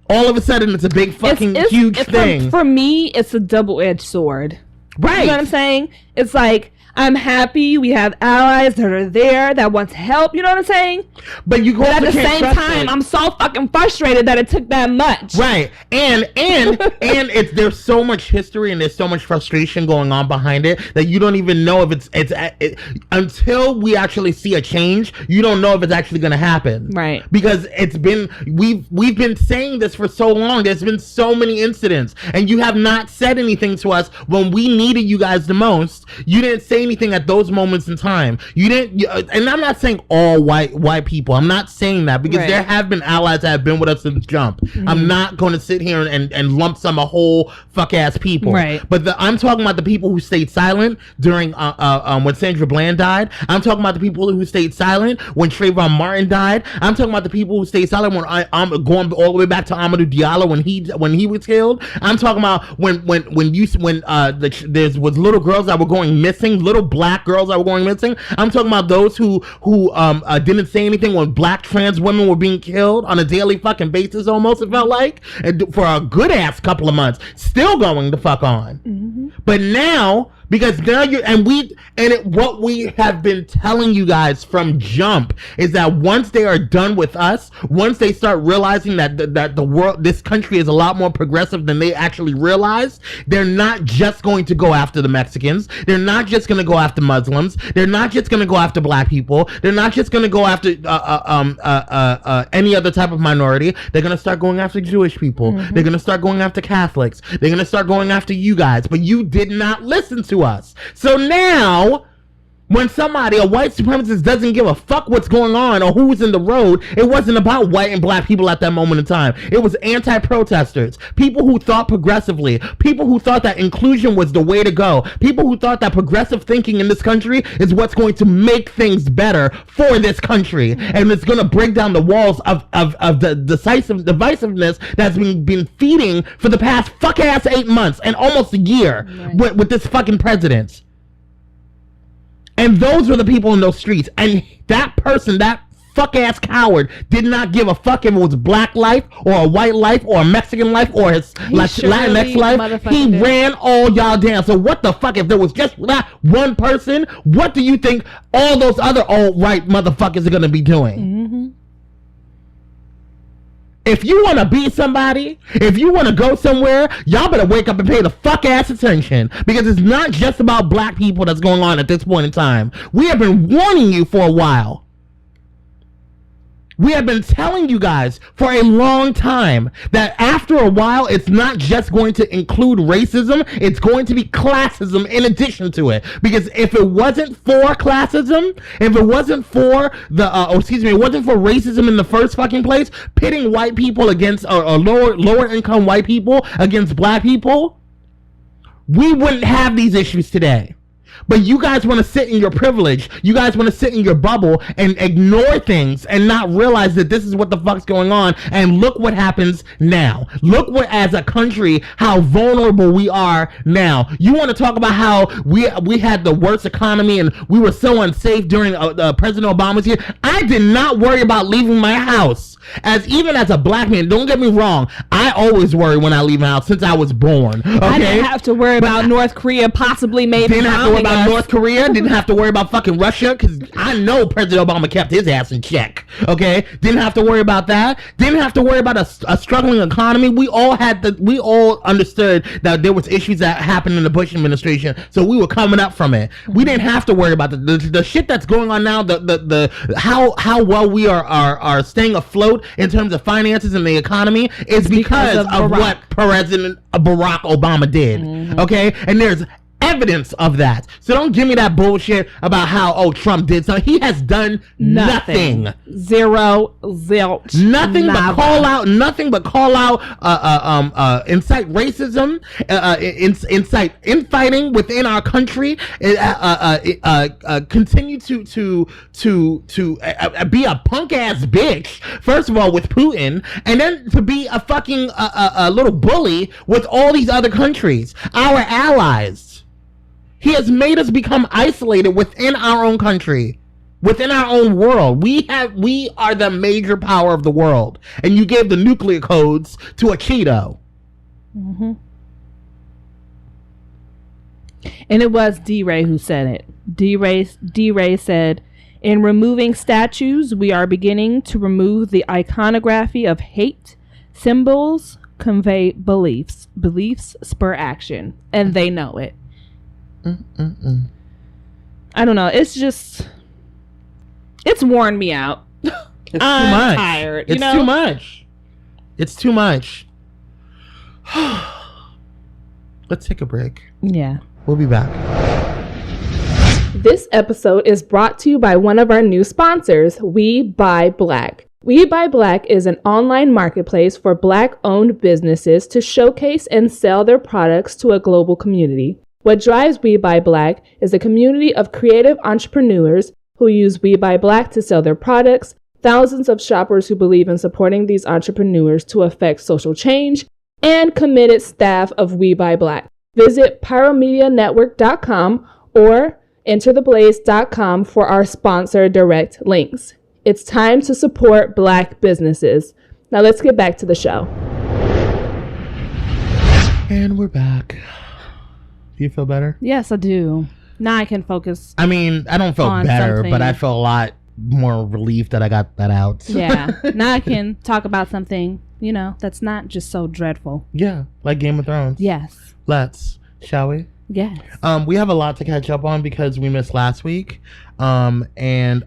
S1: All of a sudden, it's a big fucking huge thing.
S3: For me, it's a double-edged sword.
S1: Right.
S3: You know what I'm saying? It's like, I'm happy we have allies that are there that want to help. You know what I'm saying?
S1: But you go
S3: at the same time, I'm so fucking frustrated that it took that much.
S1: Right. And there's so much history and there's so much frustration going on behind it that you don't even know if it's until we actually see a change, you don't know if it's actually going to happen.
S3: Right.
S1: Because we've been saying this for so long. There's been so many incidents, and you have not said anything to us when we needed you guys the most. You didn't say say anything at those moments in time. You didn't, and I'm not saying all white people. I'm not saying that because there have been allies that have been with us since jump. I'm not going to sit here and lump sum a whole fuck ass people.
S3: Right.
S1: But I'm talking about the people who stayed silent during when Sandra Bland died. I'm talking about the people who stayed silent when Trayvon Martin died. I'm talking about the people who stayed silent when I'm going all the way back to Amadou Diallo when he was killed. I'm talking about when there was little girls that were going missing, little black girls that were going missing. I'm talking about those who didn't say anything when black trans women were being killed on a daily fucking basis, almost, it felt like, for a good ass couple of months, still going the fuck on. But now, because now what we have been telling you guys from jump is that once they are done with us, once they start realizing that the world, this country is a lot more progressive than they actually realize, they're not just going to go after the Mexicans. They're not just going to go after Muslims. They're not just going to go after black people. They're not just going to go after any other type of minority. They're going to start going after Jewish people. They're going to start going after Catholics. They're going to start going after you guys. But you did not listen to us. So now, when somebody, a white supremacist, doesn't give a fuck what's going on or who's in the road, it wasn't about white and black people at that moment in time. It was anti-protesters, people who thought progressively, people who thought that inclusion was the way to go, people who thought that progressive thinking in this country is what's going to make things better for this country, and it's going to break down the walls of the divisiveness that's been feeding for the past fuck-ass 8 months and almost a year with this fucking president. And those were the people in those streets. And that person, that fuck-ass coward, did not give a fuck if it was black life or a white life or a Mexican life or his Latinx life. He ran all y'all down. So what the fuck, if there was just that one person, what do you think all those other alt-right motherfuckers are going to be doing? If you want to be somebody, if you want to go somewhere, y'all better wake up and pay the fuck ass attention, because it's not just about black people that's going on at this point in time. We have been warning you for a while. We have been telling you guys for a long time that after a while, it's not just going to include racism, it's going to be classism in addition to it. Because if it wasn't for classism, if it wasn't for it wasn't for racism in the first fucking place, pitting white people against or lower income white people against black people, we wouldn't have these issues today. But you guys want to sit in your privilege. You guys want to sit in your bubble and ignore things and not realize that this is what the fuck's going on. And look what happens now. Look what, as a country, how vulnerable we are now. You want to talk about how we had the worst economy and we were so unsafe during President Obama's year. I did not worry about leaving my house. Even as a black man, don't get me wrong, I always worry when I leave my house since I was born. Okay?
S3: I didn't have to worry about North Korea possibly maybe
S1: didn't have to worry about North Korea, didn't have to worry about fucking Russia, because I know President Obama kept his ass in check. Okay? Didn't have to worry about that. Didn't have to worry about a struggling economy. We all understood that there was issues that happened in the Bush administration, so we were coming up from it. We didn't have to worry about the shit that's going on now, how well we are staying afloat in terms of finances and the economy is because of what President Barack Obama did. Okay? And there's evidence of that. So don't give me that bullshit about how Trump did something. He has done nothing.
S3: Zero, zilch,
S1: nothing
S3: nada.
S1: but call out incite racism, incite infighting within our country, continue to be a punk ass bitch, first of all, with Putin, and then to be a fucking a little bully with all these other countries, our allies. He has made us become isolated within our own country, within our own world. We are the major power of the world, and you gave the nuclear codes to a Cheeto.
S3: And it was D-Ray who said it. D-Ray said, "In removing statues, we are beginning to remove the iconography of hate. Symbols convey beliefs. Beliefs spur action, and they know it." I don't know. It's worn me out.
S1: It's too much.
S3: Tired.
S1: It's too much. It's too much. Let's take a break.
S3: Yeah.
S1: We'll be back.
S3: This episode is brought to you by one of our new sponsors, We Buy Black. We Buy Black is an online marketplace for Black-owned businesses to showcase and sell their products to a global community. What drives We Buy Black is a community of creative entrepreneurs who use We Buy Black to sell their products, thousands of shoppers who believe in supporting these entrepreneurs to affect social change, and committed staff of We Buy Black. Visit pyromedianetwork.com or entertheblaze.com for our sponsor direct links. It's time to support Black businesses. Now let's get back to the show.
S1: And we're back. Do you feel better?
S3: Yes, I do. Now I can focus.
S1: I mean, I don't feel better, but I feel a lot more relief that I got that out.
S3: Yeah. Now I can talk about something, that's not just so dreadful.
S1: Yeah, like Game of Thrones.
S3: Yes.
S1: Let's, shall we?
S3: Yes.
S1: We have a lot to catch up on because we missed last week. And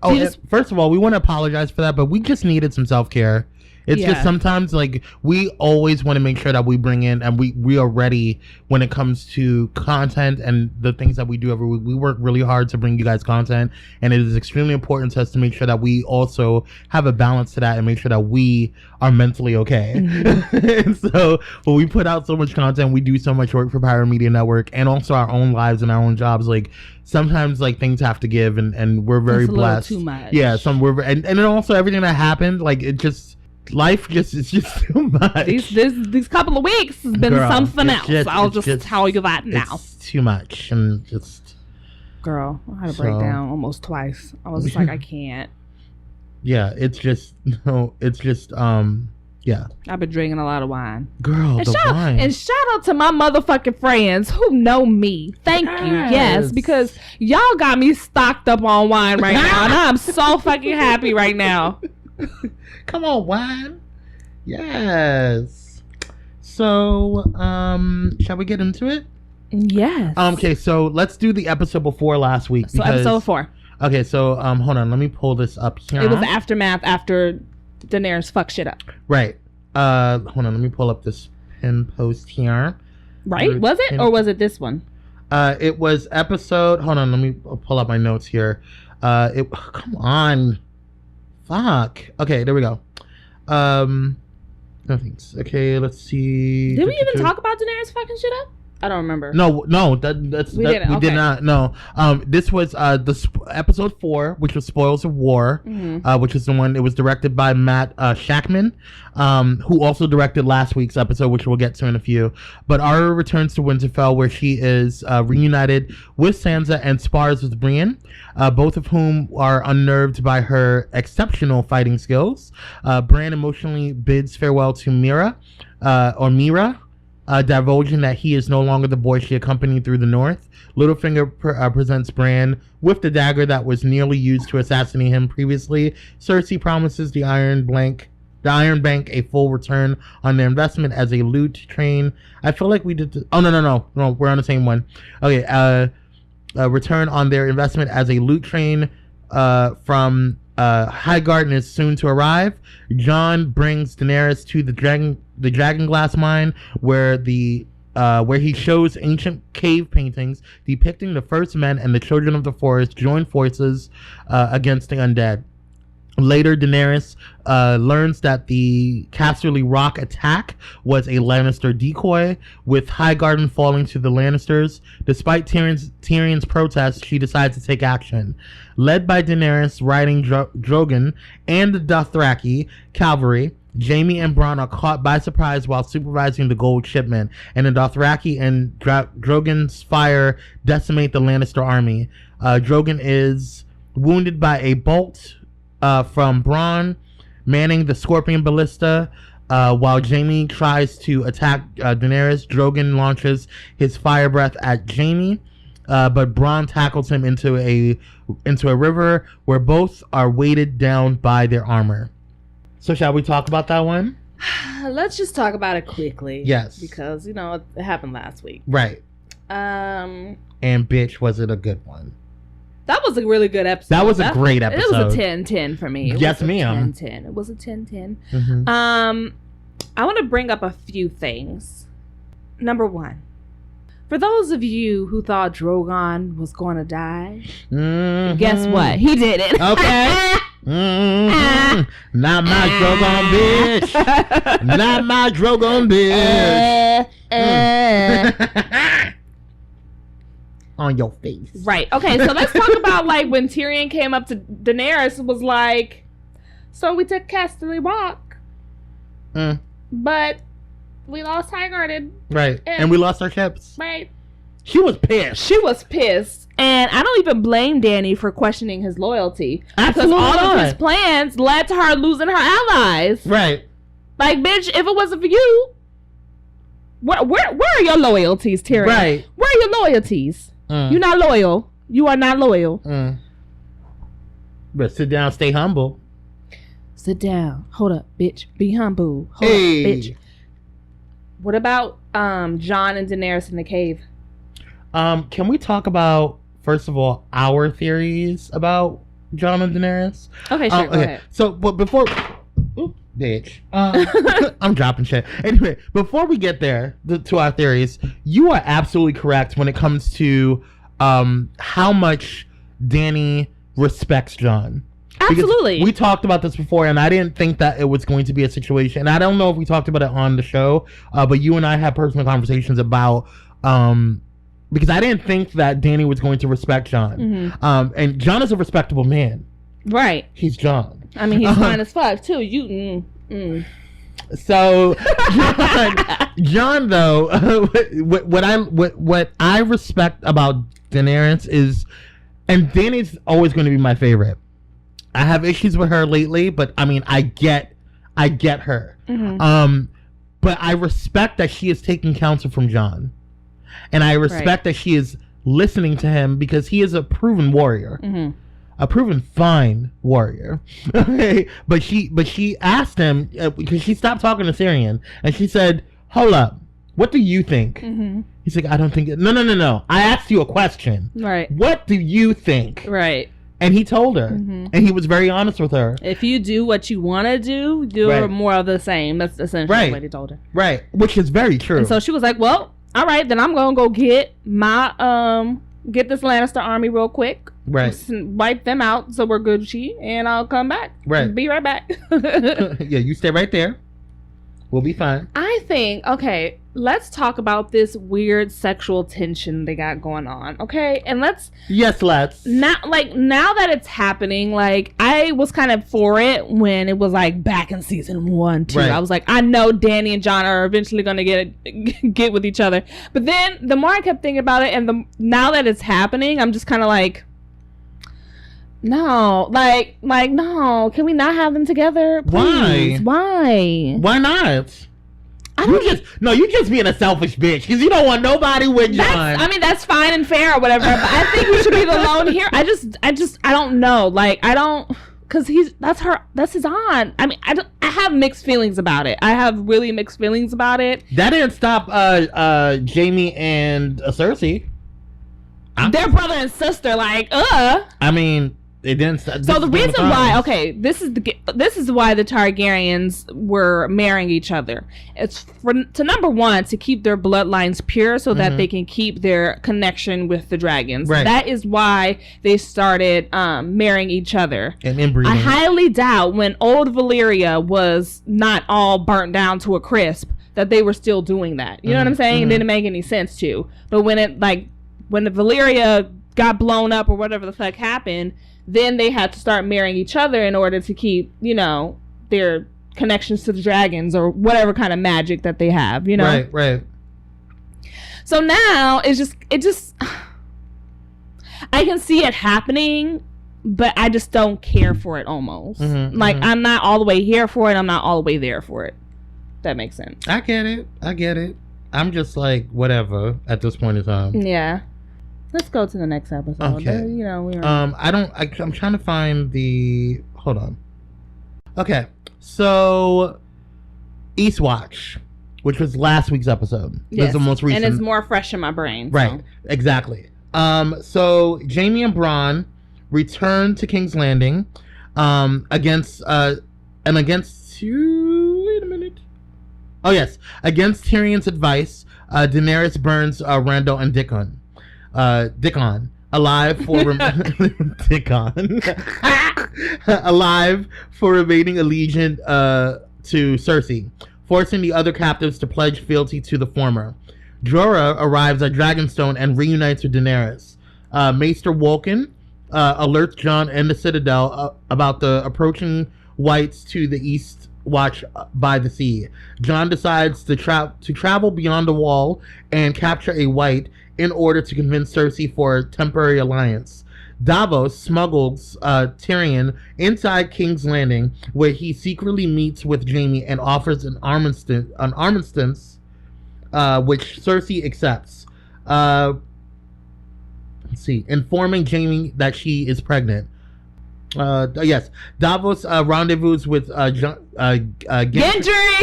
S1: first of all, we want to apologize for that, but we just needed some self-care. It's just sometimes we always want to make sure that we bring in and we are ready when it comes to content and the things that we do every week. We work really hard to bring you guys content, and it is extremely important to us to make sure that we also have a balance to that and make sure that we are mentally okay. Mm-hmm. And so when we put out so much content, we do so much work for Pyro Media Network and also our own lives and our own jobs. Sometimes things have to give, and we're very blessed.
S3: Too much.
S1: Yeah, and then also everything that happened, life is just too much.
S3: These couple of weeks has been something else. I'll just tell you that now.
S1: It's too much, and just.
S3: Girl, I had to break down almost twice. I was just like, I can't.
S1: Yeah, yeah.
S3: I've been drinking a lot of wine.
S1: Girl, wine.
S3: And shout out to my motherfucking friends who know me. Thank you. Yes, because y'all got me stocked up on wine right now, and I'm so fucking happy right now.
S1: Come on, wine. Yes. So, shall we get into it?
S3: Yes.
S1: Okay, so let's do the episode before last week.
S3: So episode 4.
S1: Okay, so hold on, let me pull this up here.
S3: It was the aftermath after Daenerys fucked shit up.
S1: Right. Hold on, let me pull up this pin post here.
S3: Right? Was it? Or was it this one?
S1: It was episode. Hold on, let me pull up my notes here. Come on. Fuck. Okay, there we go. No thanks. Okay, let's see.
S3: Did we even talk about Daenerys fucking shit up? I don't remember.
S1: No, we did not. No. This was episode 4, which was Spoils of War, which is the one. It was directed by Matt Shackman, who also directed last week's episode, which we'll get to in a few. But Arya returns to Winterfell, where she is reunited with Sansa and spars with Brienne, both of whom are unnerved by her exceptional fighting skills. Bran emotionally bids farewell to Mira, divulging that he is no longer the boy she accompanied through the north. Littlefinger presents Bran with the dagger that was nearly used to assassinate him previously. Cersei promises the Iron Bank a full return on their investment as a loot train. I feel like we did. No, we're on the same one. Okay, return on their investment as a loot train from Highgarden is soon to arrive. Jon brings Daenerys to the Dragonglass mine, where he shows ancient cave paintings depicting the first men and the children of the forest join forces against the undead. Later, Daenerys learns that the Casterly Rock attack was a Lannister decoy, with Highgarden falling to the Lannisters. Despite Tyrion's protest, she decides to take action. Led by Daenerys riding Drogon and the Dothraki cavalry, Jaime and Bronn are caught by surprise while supervising the gold shipment, and the Dothraki and Drogon's fire decimate the Lannister army. Drogon is wounded by a bolt from Bronn, manning the Scorpion Ballista. While Jaime tries to attack Daenerys, Drogon launches his fire breath at Jaime, but Bronn tackles him into a river where both are weighted down by their armor. So shall we talk about that one?
S3: Let's just talk about it quickly.
S1: Yes.
S3: Because, it happened last week.
S1: Right. And bitch, was it a good one?
S3: That was a really good episode.
S1: That was a great episode.
S3: It was a 10-10 for me.
S1: Yes, ma'am.
S3: 10-10. It was a 10-10.
S1: Mm-hmm.
S3: I want to bring up a few things. Number 1. For those of you who thought Drogon was going to die,
S1: Mm-hmm.
S3: guess what? He didn't.
S1: Okay. Mm-hmm. Not my Drogon bitch. Not my Drogon bitch. On your face.
S3: Right. Okay, so let's talk about like when Tyrion came up to Daenerys and was like, so we took Casterly Rock, but we lost Highgarden.
S1: Right. And we lost our ships.
S3: Right.
S1: She was pissed.
S3: She was pissed. And I don't even blame Dany for questioning his loyalty.
S1: Absolutely
S3: because all
S1: not.
S3: of his plans led to her losing her allies.
S1: Right.
S3: Like, bitch, if it wasn't for you, where are your loyalties, Tyrion?
S1: Right.
S3: Where are your loyalties? You're not loyal. You are not loyal.
S1: But sit down, stay humble.
S3: Sit down. Hold up, bitch. Be humble. Hold up, bitch. What about Jon and Daenerys in the cave?
S1: Can we talk about, first of all, our theories about Jon and Daenerys?
S3: Okay, sure. Go ahead.
S1: So, but before... Ooh, bitch. I'm dropping shit. Anyway, before we get there to our theories, you are absolutely correct when it comes to how much Dany respects Jon.
S3: Absolutely.
S1: Because we talked about this before, and I didn't think that it was going to be a situation. And I don't know if we talked about it on the show, but you and I had personal conversations about... because I didn't think that Dany was going to respect Jon.
S3: Mm-hmm.
S1: And Jon is a respectable man.
S3: Right.
S1: He's Jon.
S3: I mean, he's fine as fuck, too.
S1: So, Jon, though, what I respect about Daenerys is, and Dany's always going to be my favorite. I have issues with her lately, but I mean, I get her.
S3: Mm-hmm.
S1: But I respect that she is taking counsel from Jon. And I respect that she is listening to him because he is a proven warrior.
S3: Mm-hmm.
S1: A proven fine warrior. Okay. But she asked him, because she stopped talking to Tyrion, and she said, hold up, what do you think?
S3: Mm-hmm.
S1: He's like, I don't think... No. I asked you a question.
S3: Right.
S1: What do you think?
S3: Right.
S1: And he told her. Mm-hmm. And he was very honest with her.
S3: If you do what you want to do, more of the same. That's essentially what he told her.
S1: Right. Which is very true.
S3: And so she was like, well, all right, then I'm going to go get my... get this Lannister army real quick.
S1: Right.
S3: Wipe them out so we're Gucci, and I'll come back.
S1: Right.
S3: Be right back.
S1: Yeah, you stay right there. We'll be fine.
S3: I think, okay, let's talk about this weird sexual tension they got going on, okay? And let's...
S1: Yes, let's.
S3: Now that it's happening, like, I was kind of for it when it was, like, back in season 1, 2. Right. I was like, I know Dany and Jon are eventually going to get with each other. But then, the more I kept thinking about it, and now that it's happening, I'm just kind of like... No, like no. Can we not have them together? Please? Why?
S1: Why not? You just being a selfish bitch because you don't want nobody with Jon.
S3: I mean, that's fine and fair or whatever. But I think we should be the lone here. I don't know. Like, I don't, because that's his aunt. I mean, I have mixed feelings about it. I have really mixed feelings about it.
S1: That didn't stop Jaime and Cersei.
S3: They're brother and sister. Like,
S1: I mean. It didn't.
S3: So the reason why, this is why the Targaryens were marrying each other. It's to number one, to keep their bloodlines pure, so that they can keep their connection with the dragons. Right. That is why they started marrying each other
S1: and inbreeding.
S3: I highly doubt when old Valyria was not all burnt down to a crisp that they were still doing that. You know what I'm saying? It didn't make any sense to. But when the Valyria got blown up or whatever the fuck happened, then they had to start marrying each other in order to keep, their connections to the dragons or whatever kind of magic that they have,
S1: Right.
S3: So now it just I can see it happening, but I just don't care for it almost. I'm not all the way here for it. I'm not all the way there for it. That makes sense.
S1: I get it. I'm just like, whatever at this point in time.
S3: Yeah. Let's go to the next episode.
S1: Okay. I'm trying to find the... Hold on. Okay. So, Eastwatch, which was last week's episode.
S3: Yes.
S1: Was the most recent.
S3: And it's more fresh in my brain.
S1: Right. So. Exactly. So, Jaime and Bronn returned to King's Landing against Tyrion's advice. Daenerys burns Randall and Dickon. Dickon. Alive for Dickon. Alive for remaining allegiant to Cersei, forcing the other captives to pledge fealty to the former. Jorah arrives at Dragonstone and reunites with Daenerys. Maester Wolkan alerts Jon and the Citadel about the approaching Whites to the East Watch by the sea. Jon decides to travel beyond the wall and capture a White in order to convince Cersei for a temporary alliance. Davos smuggles Tyrion inside King's Landing, where he secretly meets with Jaime and offers an armistice, which Cersei accepts. Let's see, informing Jaime that she is pregnant. Yes, Davos rendezvous with
S3: Gendry.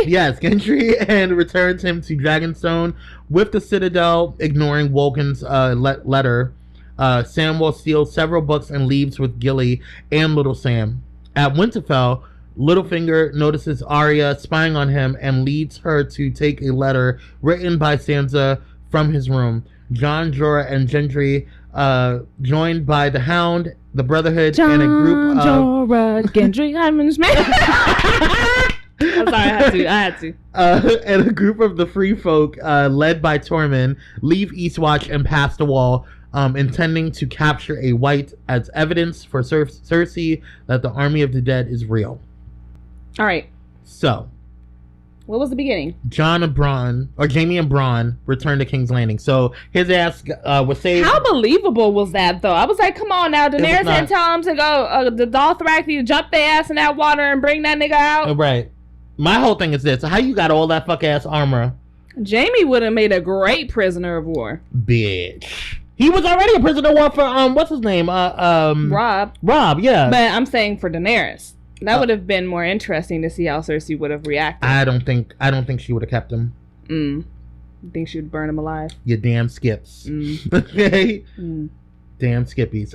S1: Yes, Gendry, and returns him to Dragonstone. With the Citadel ignoring Wolkan's letter, Samwell steals several books and leaves with Gilly and Little Sam. At Winterfell, Littlefinger notices Arya spying on him and leads her to take a letter written by Sansa from his room. Jon, Jorah, and Gendry, joined by the Hound, the Brotherhood, and a group of...
S3: Jorah, Gendry, I'm sorry, I had to.
S1: And a group of the Free Folk, led by Tormund, leave Eastwatch and pass the wall, intending to capture a White as evidence for Cersei that the army of the dead is real.
S3: All right.
S1: So,
S3: what was the beginning?
S1: Jaime and Bronn return to King's Landing. So his ass was saved.
S3: How believable was that, though? I was like, come on now, Daenerys didn't tell him to go the Dothraki to jump their ass in that water and bring that nigga out.
S1: Right. My whole thing is this: how you got all that fuck ass armor?
S3: Jaime would have made a great prisoner of war.
S1: Bitch. He was already a prisoner of war for what's his name?
S3: Rob.
S1: Rob, yeah.
S3: But I'm saying for Daenerys. That would have been more interesting to see how Cersei would have reacted.
S1: I don't think she would have kept him.
S3: You think she would burn him alive?
S1: You damn skips. Okay. Damn skippies.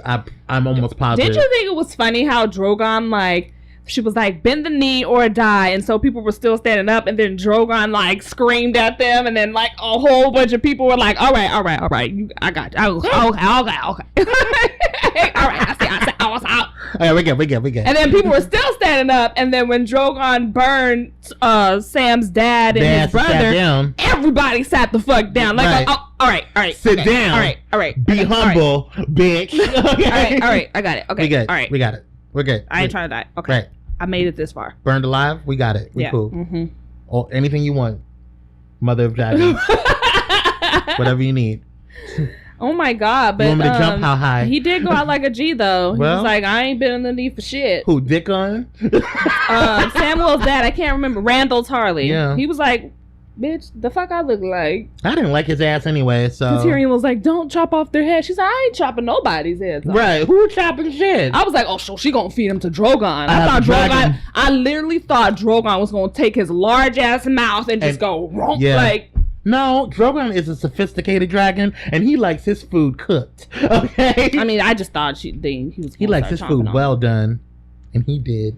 S1: I'm almost positive.
S3: Did you think it was funny how Drogon she was like, bend the knee or die, and so people were still standing up, and then Drogon screamed at them, and then a whole bunch of people were like, all right, I got you. Okay. All right, I was out.
S1: Okay, we good.
S3: And then people were still standing up, and then when Drogon burned Sam's dad and his brother, everybody sat the fuck down. Right. All right.
S1: Sit down.
S3: All right.
S1: Be humble, bitch. Okay.
S3: All right. I got it. Okay.
S1: We good.
S3: All right.
S1: We got it. We're good.
S3: I ain't trying to die. Okay.
S1: Right.
S3: I made it this far.
S1: Burned alive? We got it. We cool.
S3: Mm-hmm.
S1: Or anything you want. Mother of dragons. Whatever you need.
S3: Oh my God. But
S1: you want me to jump how high?
S3: He did go out like a G though. He was like, I ain't been underneath for shit.
S1: Who, Dickon?
S3: Samuel's dad, I can't remember. Randall Tarly.
S1: Yeah. He
S3: was like, bitch, the fuck I look like?
S1: I didn't like his ass anyway, so...
S3: Tyrion was like, don't chop off their head. She's like, I ain't chopping nobody's heads off.
S1: Right, who chopping shit?
S3: I was like, oh, so she gonna feed him to Drogon. I literally thought Drogon was gonna take his large ass mouth and just go, romp,
S1: No, Drogon is a sophisticated dragon, and he likes his food cooked, okay?
S3: I mean, I just thought he was
S1: He likes his food well done, and he did.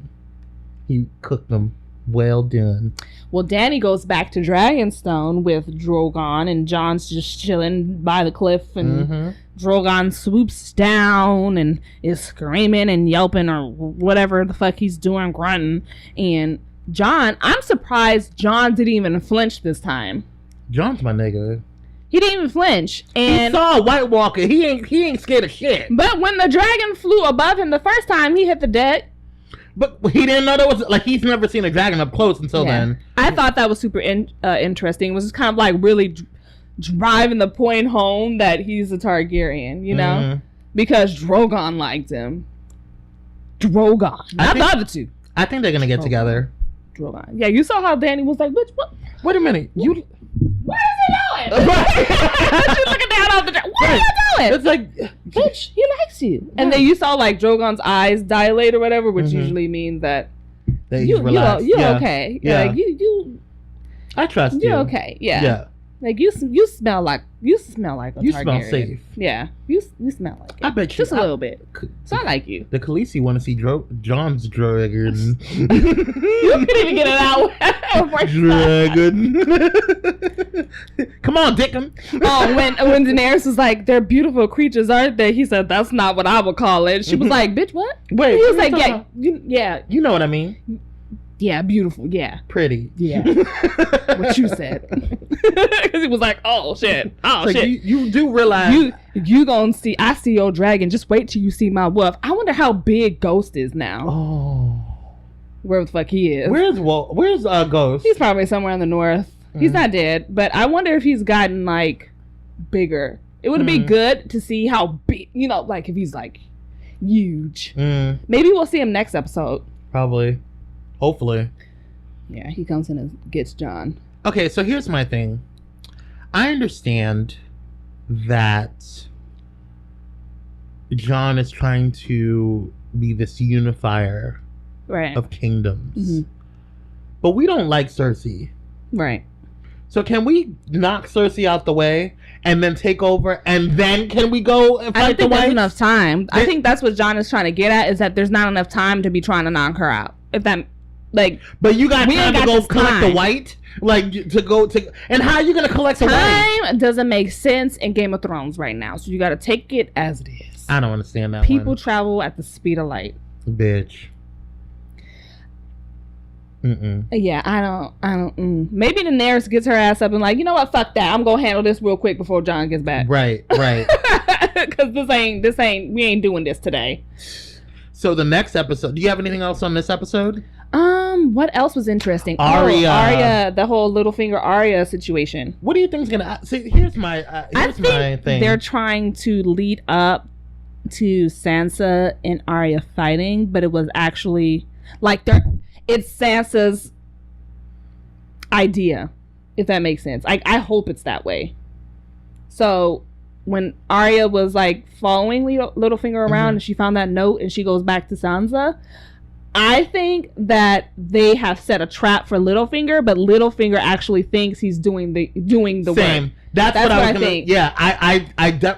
S1: He cooked them well done.
S3: Well, Dany goes back to Dragonstone with Drogon, and Jon's just chilling by the cliff, and Drogon swoops down and is screaming and yelping or whatever the fuck he's doing, grunting. And I'm surprised Jon didn't even flinch this time.
S1: Jon's my nigga.
S3: He didn't even flinch. And
S1: he saw a White Walker. He ain't scared of shit.
S3: But when the dragon flew above him the first time, he hit the deck.
S1: But he didn't know there was he's never seen a dragon up close until then.
S3: I thought that was super interesting. It was just kind of really driving the point home that he's a Targaryen, you know, because Drogon liked him. Not the other two.
S1: I think they're gonna get together.
S3: Drogon. Yeah, you saw how Dany was like, bitch, what?
S1: Wait a minute, you.
S3: What is he doing? She's looking down off the dragon. What are you doing?
S1: It's like,
S3: bitch, he likes you. And then you saw Drogon's eyes dilate or whatever, which usually means that
S1: he's relaxed.
S3: You're okay.
S1: Yeah.
S3: You.
S1: I trust you.
S3: You're okay. Yeah. Like you smell like a
S1: You
S3: Targaryen.
S1: smell safe.
S3: Yeah, you smell like it.
S1: I bet you
S3: just a little bit. So I like you.
S1: The Khaleesi want to see John's dragon.
S3: You couldn't even get it out.
S1: Dragon. Come on, Dickum.
S3: Oh, when Daenerys was like, "They're beautiful creatures, aren't they?" He said, "That's not what I would call it." She was like, "Bitch, what?"
S1: Wait,
S3: he was
S1: what
S3: like,
S1: are you
S3: "Yeah,
S1: You know what I mean?
S3: yeah, beautiful, yeah,
S1: Pretty.
S3: yeah." What you said? Because he was like, "Oh shit, oh
S1: It's like,
S3: shit."
S1: you do realize
S3: You gonna see? I see your dragon. Just wait till you see my wolf. I wonder how big Ghost is now.
S1: Oh,
S3: Where the fuck he is?
S1: where's Ghost?
S3: He's probably somewhere in the north. He's not dead, but I wonder if he's gotten like bigger. It would be good to see how big, like if he's like huge. Maybe we'll see him next episode.
S1: Probably, hopefully.
S3: Yeah, he comes in and gets John.
S1: Okay, so here's my thing. I understand that John is trying to be this unifier
S3: Right.
S1: of kingdoms, but we don't like Cersei.
S3: Right.
S1: So can we knock Cersei out the way and then take over, and then can we go and
S3: I don't
S1: fight the
S3: think there's
S1: Whites?
S3: enough time. I think that's what John is trying to get at, is that there's not enough time to be trying to knock her out. If that, like,
S1: But you got
S3: we
S1: time
S3: ain't
S1: to
S3: got
S1: go
S3: this
S1: collect
S3: time.
S1: the White, like to go to, and how are you gonna collect the White?
S3: time doesn't make sense in Game of Thrones right now. So you got to take it as it is.
S1: I don't understand that.
S3: People travel at the speed of light.
S1: Bitch.
S3: Yeah, I don't. Maybe Daenerys gets her ass up and like, you know what? Fuck that. I'm gonna handle this real quick before John gets back.
S1: Right.
S3: Because we ain't doing this today.
S1: So the next episode. Do you have anything else on this episode?
S3: What else was interesting?
S1: Arya.
S3: Arya, the whole Littlefinger Arya situation.
S1: What do you think's gonna? See, here's my thing.
S3: They're trying to lead up to Sansa and Arya fighting, but it was actually like it's Sansa's idea, if that makes sense. I hope it's that way. So when Arya was like following Littlefinger around and she found that note and she goes back to Sansa, I think that they have set a trap for Littlefinger, but Littlefinger actually thinks he's doing the
S1: Same.
S3: work.
S1: That's what I
S3: think.
S1: Yeah,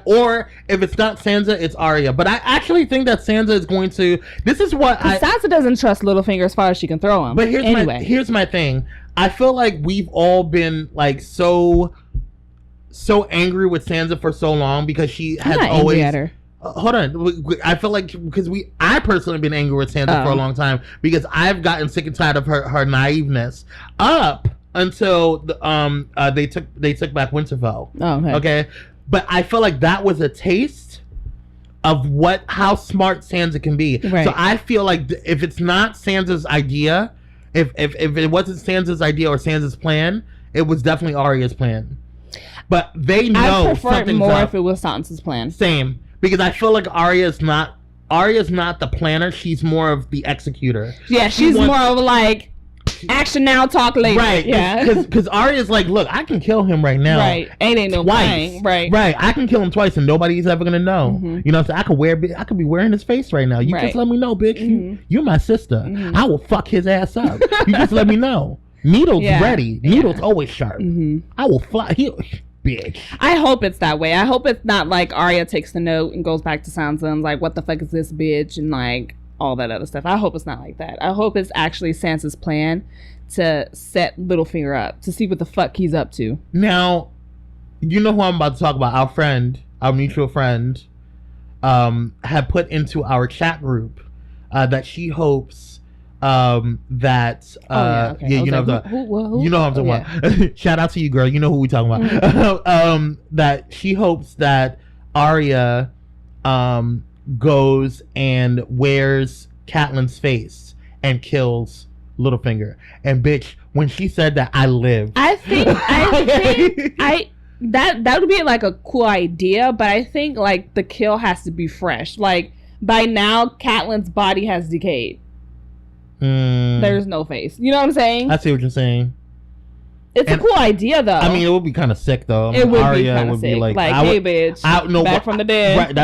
S1: or if it's not Sansa, it's Arya. But I actually think that Sansa is going to. This is what
S3: Sansa doesn't trust Littlefinger as far as she can throw him.
S1: But here's my thing. I feel like we've all been like so angry with Sansa for so long because she has always.
S3: Angry at her.
S1: Hold on. I feel like because I personally have been angry with Sansa for a long time because I've gotten sick and tired of her naiveness up until they took back Winterfell.
S3: Oh,
S1: okay. But I feel like that was a taste of how smart Sansa can be.
S3: Right.
S1: So I feel like if it's not Sansa's idea, if it wasn't Sansa's idea or Sansa's plan, it was definitely Arya's plan. But they know
S3: I prefer it more if it was Sansa's plan.
S1: Same. Because I feel like Arya's not the planner. She's more of the executor.
S3: Yeah, she's more of like action now, talk later.
S1: Right.
S3: Yeah.
S1: Because Arya's like, look, I can kill him right now.
S3: Right. Ain't no
S1: twice.
S3: Right.
S1: Right. I can kill him twice and nobody's ever gonna know. You know, so I could be wearing his face right now. You just let me know, bitch. You're my sister. I will fuck his ass up. You just let me know. Needle's ready. Needle's always sharp. I will fly. Bitch.
S3: I hope it's that way. I hope it's not like Arya takes the note and goes back to Sansa and like, what the fuck is this bitch? And like all that other stuff. I hope it's not like that. I hope it's actually Sansa's plan to set Littlefinger up to see what the fuck he's up to.
S1: Now, you know who I'm about to talk about. Our mutual friend, had put into our chat group that she hopes you know who I'm talking about. Shout out to you, girl. You know who we talking about. That she hopes that Arya goes and wears Catelyn's face and kills Littlefinger. And bitch, when she said that, I lived.
S3: I think that would be like a cool idea, but I think like the kill has to be fresh. Like by now, Catelyn's body has decayed. There's no face. You know what I'm saying?
S1: I see what you're saying.
S3: It's a cool idea, though.
S1: I mean, it would be kind of sick, though.
S3: It would
S1: Arya
S3: be kind of sick. Like, hey, bitch, back from the dead.
S1: Right,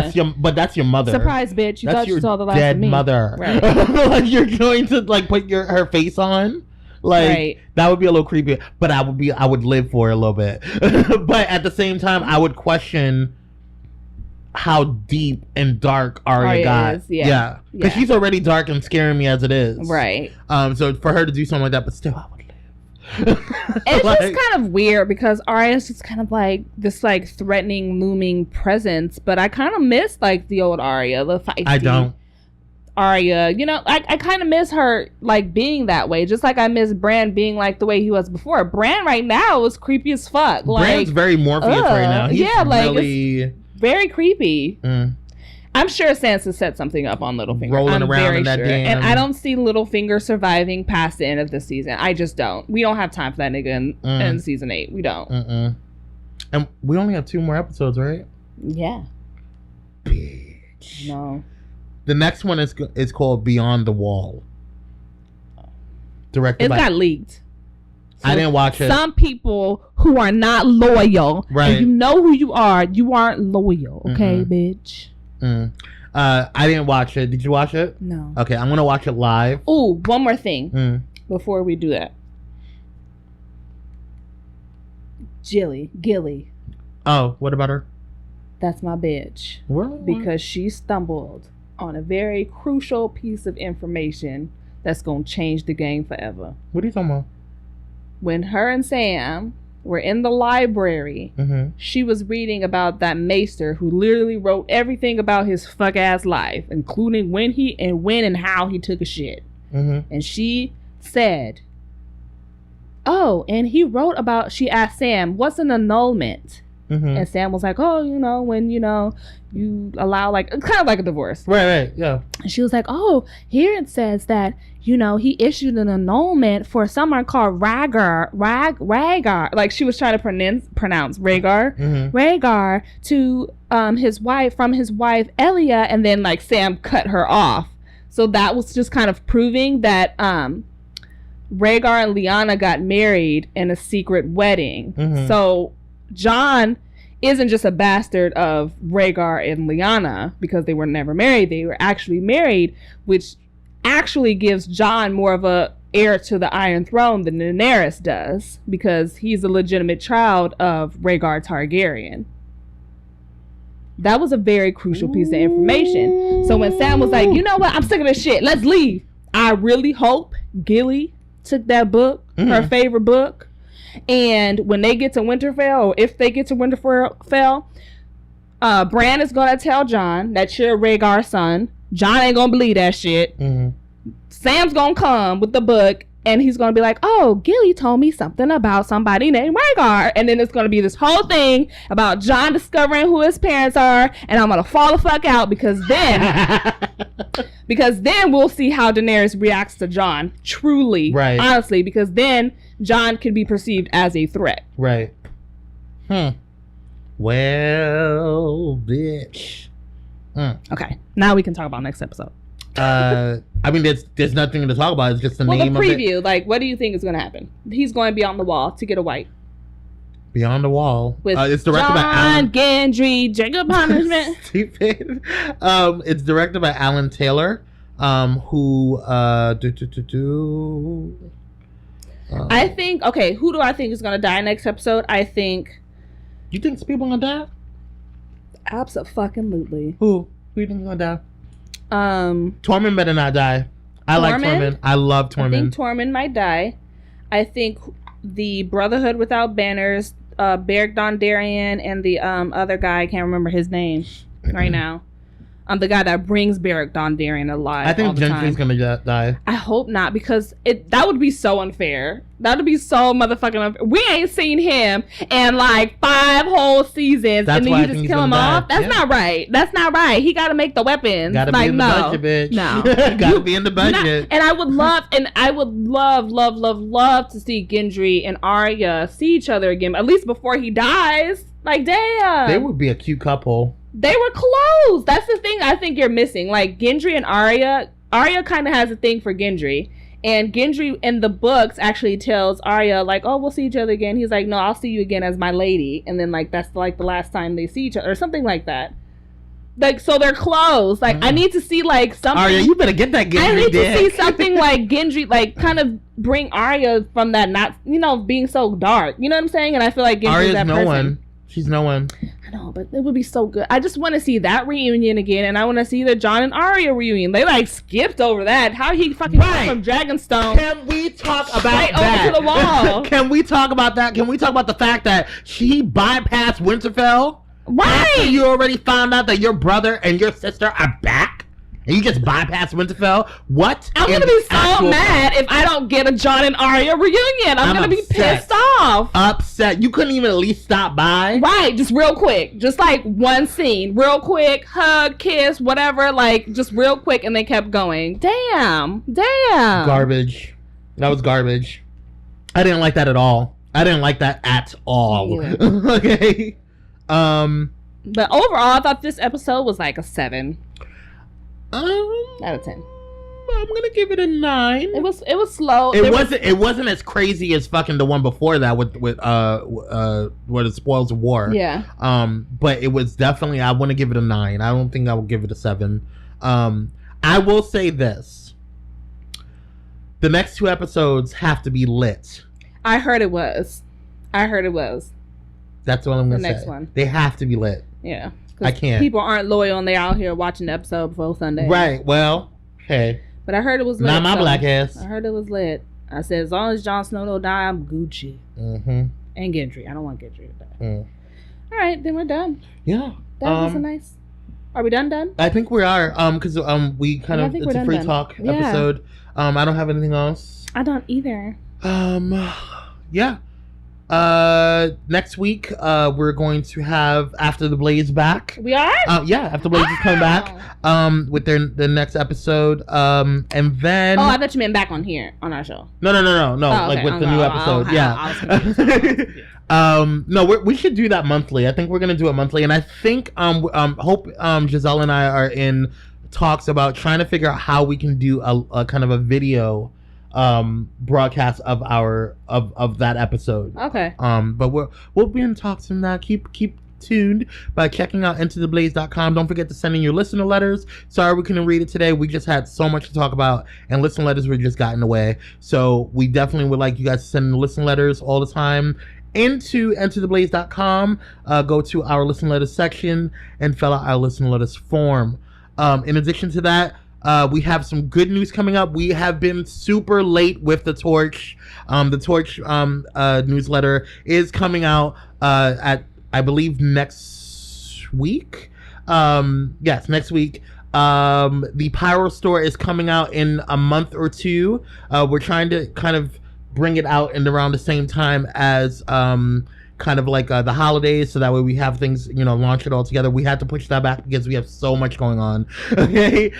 S1: that's your mother.
S3: Surprise, bitch! You thought you saw the last
S1: dead
S3: of me.
S1: Mother.
S3: Right.
S1: Like you're going to like put her face on.
S3: Right.
S1: That would be a little creepy, but I would live for it a little bit. But at the same time, I would question how deep and dark Arya got.
S3: Is, yeah.
S1: Because she's already dark and scaring me as it is.
S3: Right.
S1: So for her to do something like that, but still, I would live.
S3: It's just kind of weird because Arya's just kind of like this like threatening, looming presence, but I kind of miss like the old Arya, the feisty.
S1: I don't.
S3: Arya, you know, I kind of miss her like being that way, just like I miss Bran being like the way he was before. Bran right now is creepy as fuck.
S1: Bran's very Morpheus right now. He's really
S3: very creepy. I'm sure Sansa set something up on Littlefinger.
S1: Rolling
S3: I'm
S1: around
S3: very
S1: in that
S3: sure.
S1: damn...
S3: And I don't see Littlefinger surviving past the end of this season. I just don't. We don't have time for that nigga in season 8. We don't.
S1: And we only have 2 more episodes, right?
S3: Yeah.
S1: Bitch.
S3: No.
S1: The next one is called Beyond the Wall. Directed by...
S3: It got leaked. So
S1: I didn't watch it.
S3: Some people who are not loyal,
S1: right?
S3: And you know who you aren't loyal, okay, bitch.
S1: I didn't watch it. Did you watch it?
S3: No.
S1: Okay, I'm gonna watch it live.
S3: Ooh, one more thing before we do that. Gilly.
S1: Oh, what about her?
S3: That's my bitch.
S1: What?
S3: Because she stumbled on a very crucial piece of information that's gonna change the game forever.
S1: What are you talking about?
S3: When her and Sam were in the library, she was reading about that maester who literally wrote everything about his fuck ass life, including when and how he took a shit. And she said, oh, and he wrote about, she asked Sam, what's an annulment? And Sam was like, oh, you know, when, you know, you allow like, kind of like a divorce.
S1: Right, yeah.
S3: And she was like, oh, here it says that, you know, he issued an annulment for someone called Rhaegar. Like she was trying to pronounce Rhaegar. Rhaegar to from his wife Elia, and then like Sam cut her off. So that was just kind of proving that Rhaegar and Lyanna got married in a secret wedding. So Jon isn't just a bastard of Rhaegar and Lyanna because they were never married. They were actually married, which actually gives Jon more of a heir to the Iron Throne than Daenerys does, because he's a legitimate child of Rhaegar Targaryen. That was a very crucial piece of information. So when Sam was like, you know what, I'm sick of this shit, let's leave, I really hope Gilly took that book, her favorite book, and when they get to Winterfell, or if they get to Winterfell, Bran is gonna tell Jon that you're Rhaegar's son. Jon ain't gonna believe that shit. Sam's gonna come with the book, and he's gonna be like, oh, Gilly told me something about somebody named Rhaegar. And then it's gonna be this whole thing about Jon discovering who his parents are, and I'm gonna fall the fuck out, because then we'll see how Daenerys reacts to Jon, truly,
S1: right?
S3: Honestly, because then Jon can be perceived as a threat,
S1: right? Well, bitch.
S3: Okay, now we can talk about next episode.
S1: I mean, there's nothing to talk about. It's just the name
S3: the preview.
S1: Of it.
S3: Like, what do you think is going to happen? He's going beyond the wall to get a wife.
S1: Beyond the Wall.
S3: With
S1: it's directed by Alan
S3: Gendry, Jacob Punishment.
S1: Stupid. It's directed by Alan Taylor, who
S3: I think. Okay, who do I think is going to die next episode? I think.
S1: You think some people gonna die?
S3: Abso-fucking-lutely.
S1: Who you think is gonna die? Tormund better not die. I like Tormund. I love Tormund.
S3: I think Tormund might die. I think the Brotherhood Without Banners, Beric Dondarrion, and the other guy, I can't remember his name right now. The guy that brings Beric Dondarrion alive.
S1: I think Gendry's gonna die.
S3: I hope not, because that would be so unfair. That would be so motherfucking unfair. We ain't seen him in like 5 whole seasons, and then you just kill him off. That's not right. That's not right. He got to make the weapons.
S1: Got to be in the budget, bitch.
S3: No,
S1: got to be in the budget.
S3: And I would love, love to see Gendry and Arya see each other again, at least before he dies. Like, damn,
S1: they would be a cute couple.
S3: They were close. That's the thing I think you're missing. Like, Gendry and Arya kind of has a thing for Gendry. And Gendry in the books actually tells Arya, like, oh, we'll see each other again. He's like, no, I'll see you again as my lady. And then, like, that's, like, the last time they see each other. Or something like that. Like, so they're close. Like, I need to see, like, something.
S1: Arya, you better get that Gendry
S3: I need
S1: dick.
S3: to see something like Gendry, like, kind of bring Arya from that not, being so dark. You know what I'm saying? And I feel like Gendry's
S1: Arya's
S3: that
S1: no
S3: person.
S1: one. She's no one.
S3: I know, but it would be so good. I just want to see that reunion again, and I want to see the Jon and Arya reunion. They, like, skipped over that. How he fucking got from Dragonstone.
S1: Can we talk about that?
S3: Over to the wall.
S1: Can we talk about that? Can we talk about the fact that she bypassed Winterfell?
S3: Right.
S1: After you already found out that your brother and your sister are back, and you just bypassed Winterfell. What?
S3: I'm gonna be so mad if I don't get a Jon and Arya reunion. I'm gonna be pissed off.
S1: Upset. You couldn't even at least stop by.
S3: Right, just real quick, just like one scene, real quick, hug, kiss, whatever, like just real quick, and they kept going. Damn.
S1: Garbage. That was garbage. I didn't like that at all.
S3: Yeah.
S1: Okay.
S3: But overall, I thought this episode was like a 7 out of 10.
S1: I'm gonna give it a 9.
S3: It was slow.
S1: It wasn't as crazy as fucking the one before that with where the spoils of war.
S3: Yeah.
S1: But it was definitely, I want to give it a 9. I don't think I will give it a 7. I will say this: the next 2 episodes have to be lit.
S3: I heard it was.
S1: That's what I'm gonna say.
S3: The next one.
S1: They have to be lit.
S3: Yeah.
S1: I can't.
S3: People aren't loyal and they're out here watching the episode before Sunday.
S1: Right. Well, hey.
S3: But I heard it was lit.
S1: Not my black ass.
S3: I heard it was lit. I said, as long as Jon Snow don't die, I'm Gucci.
S1: Mm-hmm.
S3: And Gendry. I don't want Gendry to die.
S1: Mm.
S3: All right, then we're done.
S1: Yeah.
S3: That was a nice. Are we done?
S1: I think we are. Because we kind of, it's a free talk episode. I don't have anything else.
S3: I don't either.
S1: Yeah. Next week, we're going to have After the Blaze back.
S3: We are?
S1: Yeah, After Blaze is coming back. With the next episode. And then.
S3: Oh, I thought you meant back on here on our show.
S1: No.
S3: Oh,
S1: like with the new episode. No, we should do that monthly. I think we're gonna do it monthly, and I think hope Giselle and I are in talks about trying to figure out how we can do a kind of a video broadcast of that episode.
S3: Okay.
S1: But we'll be in talks on that. Keep tuned by checking out intotheblaze.com. Don't forget to send in your listener letters. Sorry we couldn't read it today. We just had so much to talk about, and listener letters were just got in the way. So we definitely would like you guys to send in listener letters all the time into intotheblaze.com. Go to our listener letters section and fill out our listener letters form. In addition to that, we have some good news coming up. We have been super late with the Torch. The Torch newsletter is coming out at, I believe, next week. Yes, next week. The Pyro Store is coming out in a month or 2. We're trying to kind of bring it out in around the same time as kind of like the holidays, so that way we have things, launch it all together. We had to push that back because we have so much going on. Okay.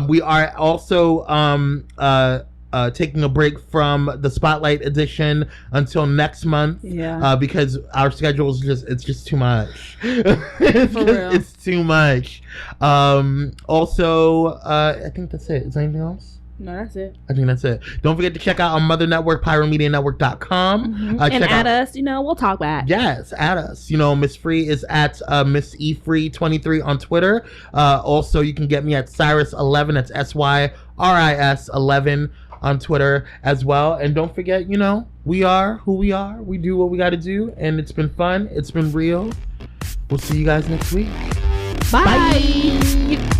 S1: We are also taking a break from the Spotlight edition until next month.
S3: Yeah.
S1: Because our schedule is just too much. It's too much. Also, I think that's it. Is there anything else?
S3: No, that's it.
S1: I think that's it. Don't forget to check out our mother network, PyroMediaNetwork.com.
S3: Mm-hmm. And add us, we'll talk back.
S1: Yes, add us. Miss Free is at Miss E Free 23 on Twitter. Also, you can get me at Cyrus11. That's SYRIS 11 on Twitter as well. And don't forget, we are who we are. We do what we got to do, and it's been fun. It's been real. We'll see you guys next week.
S3: Bye.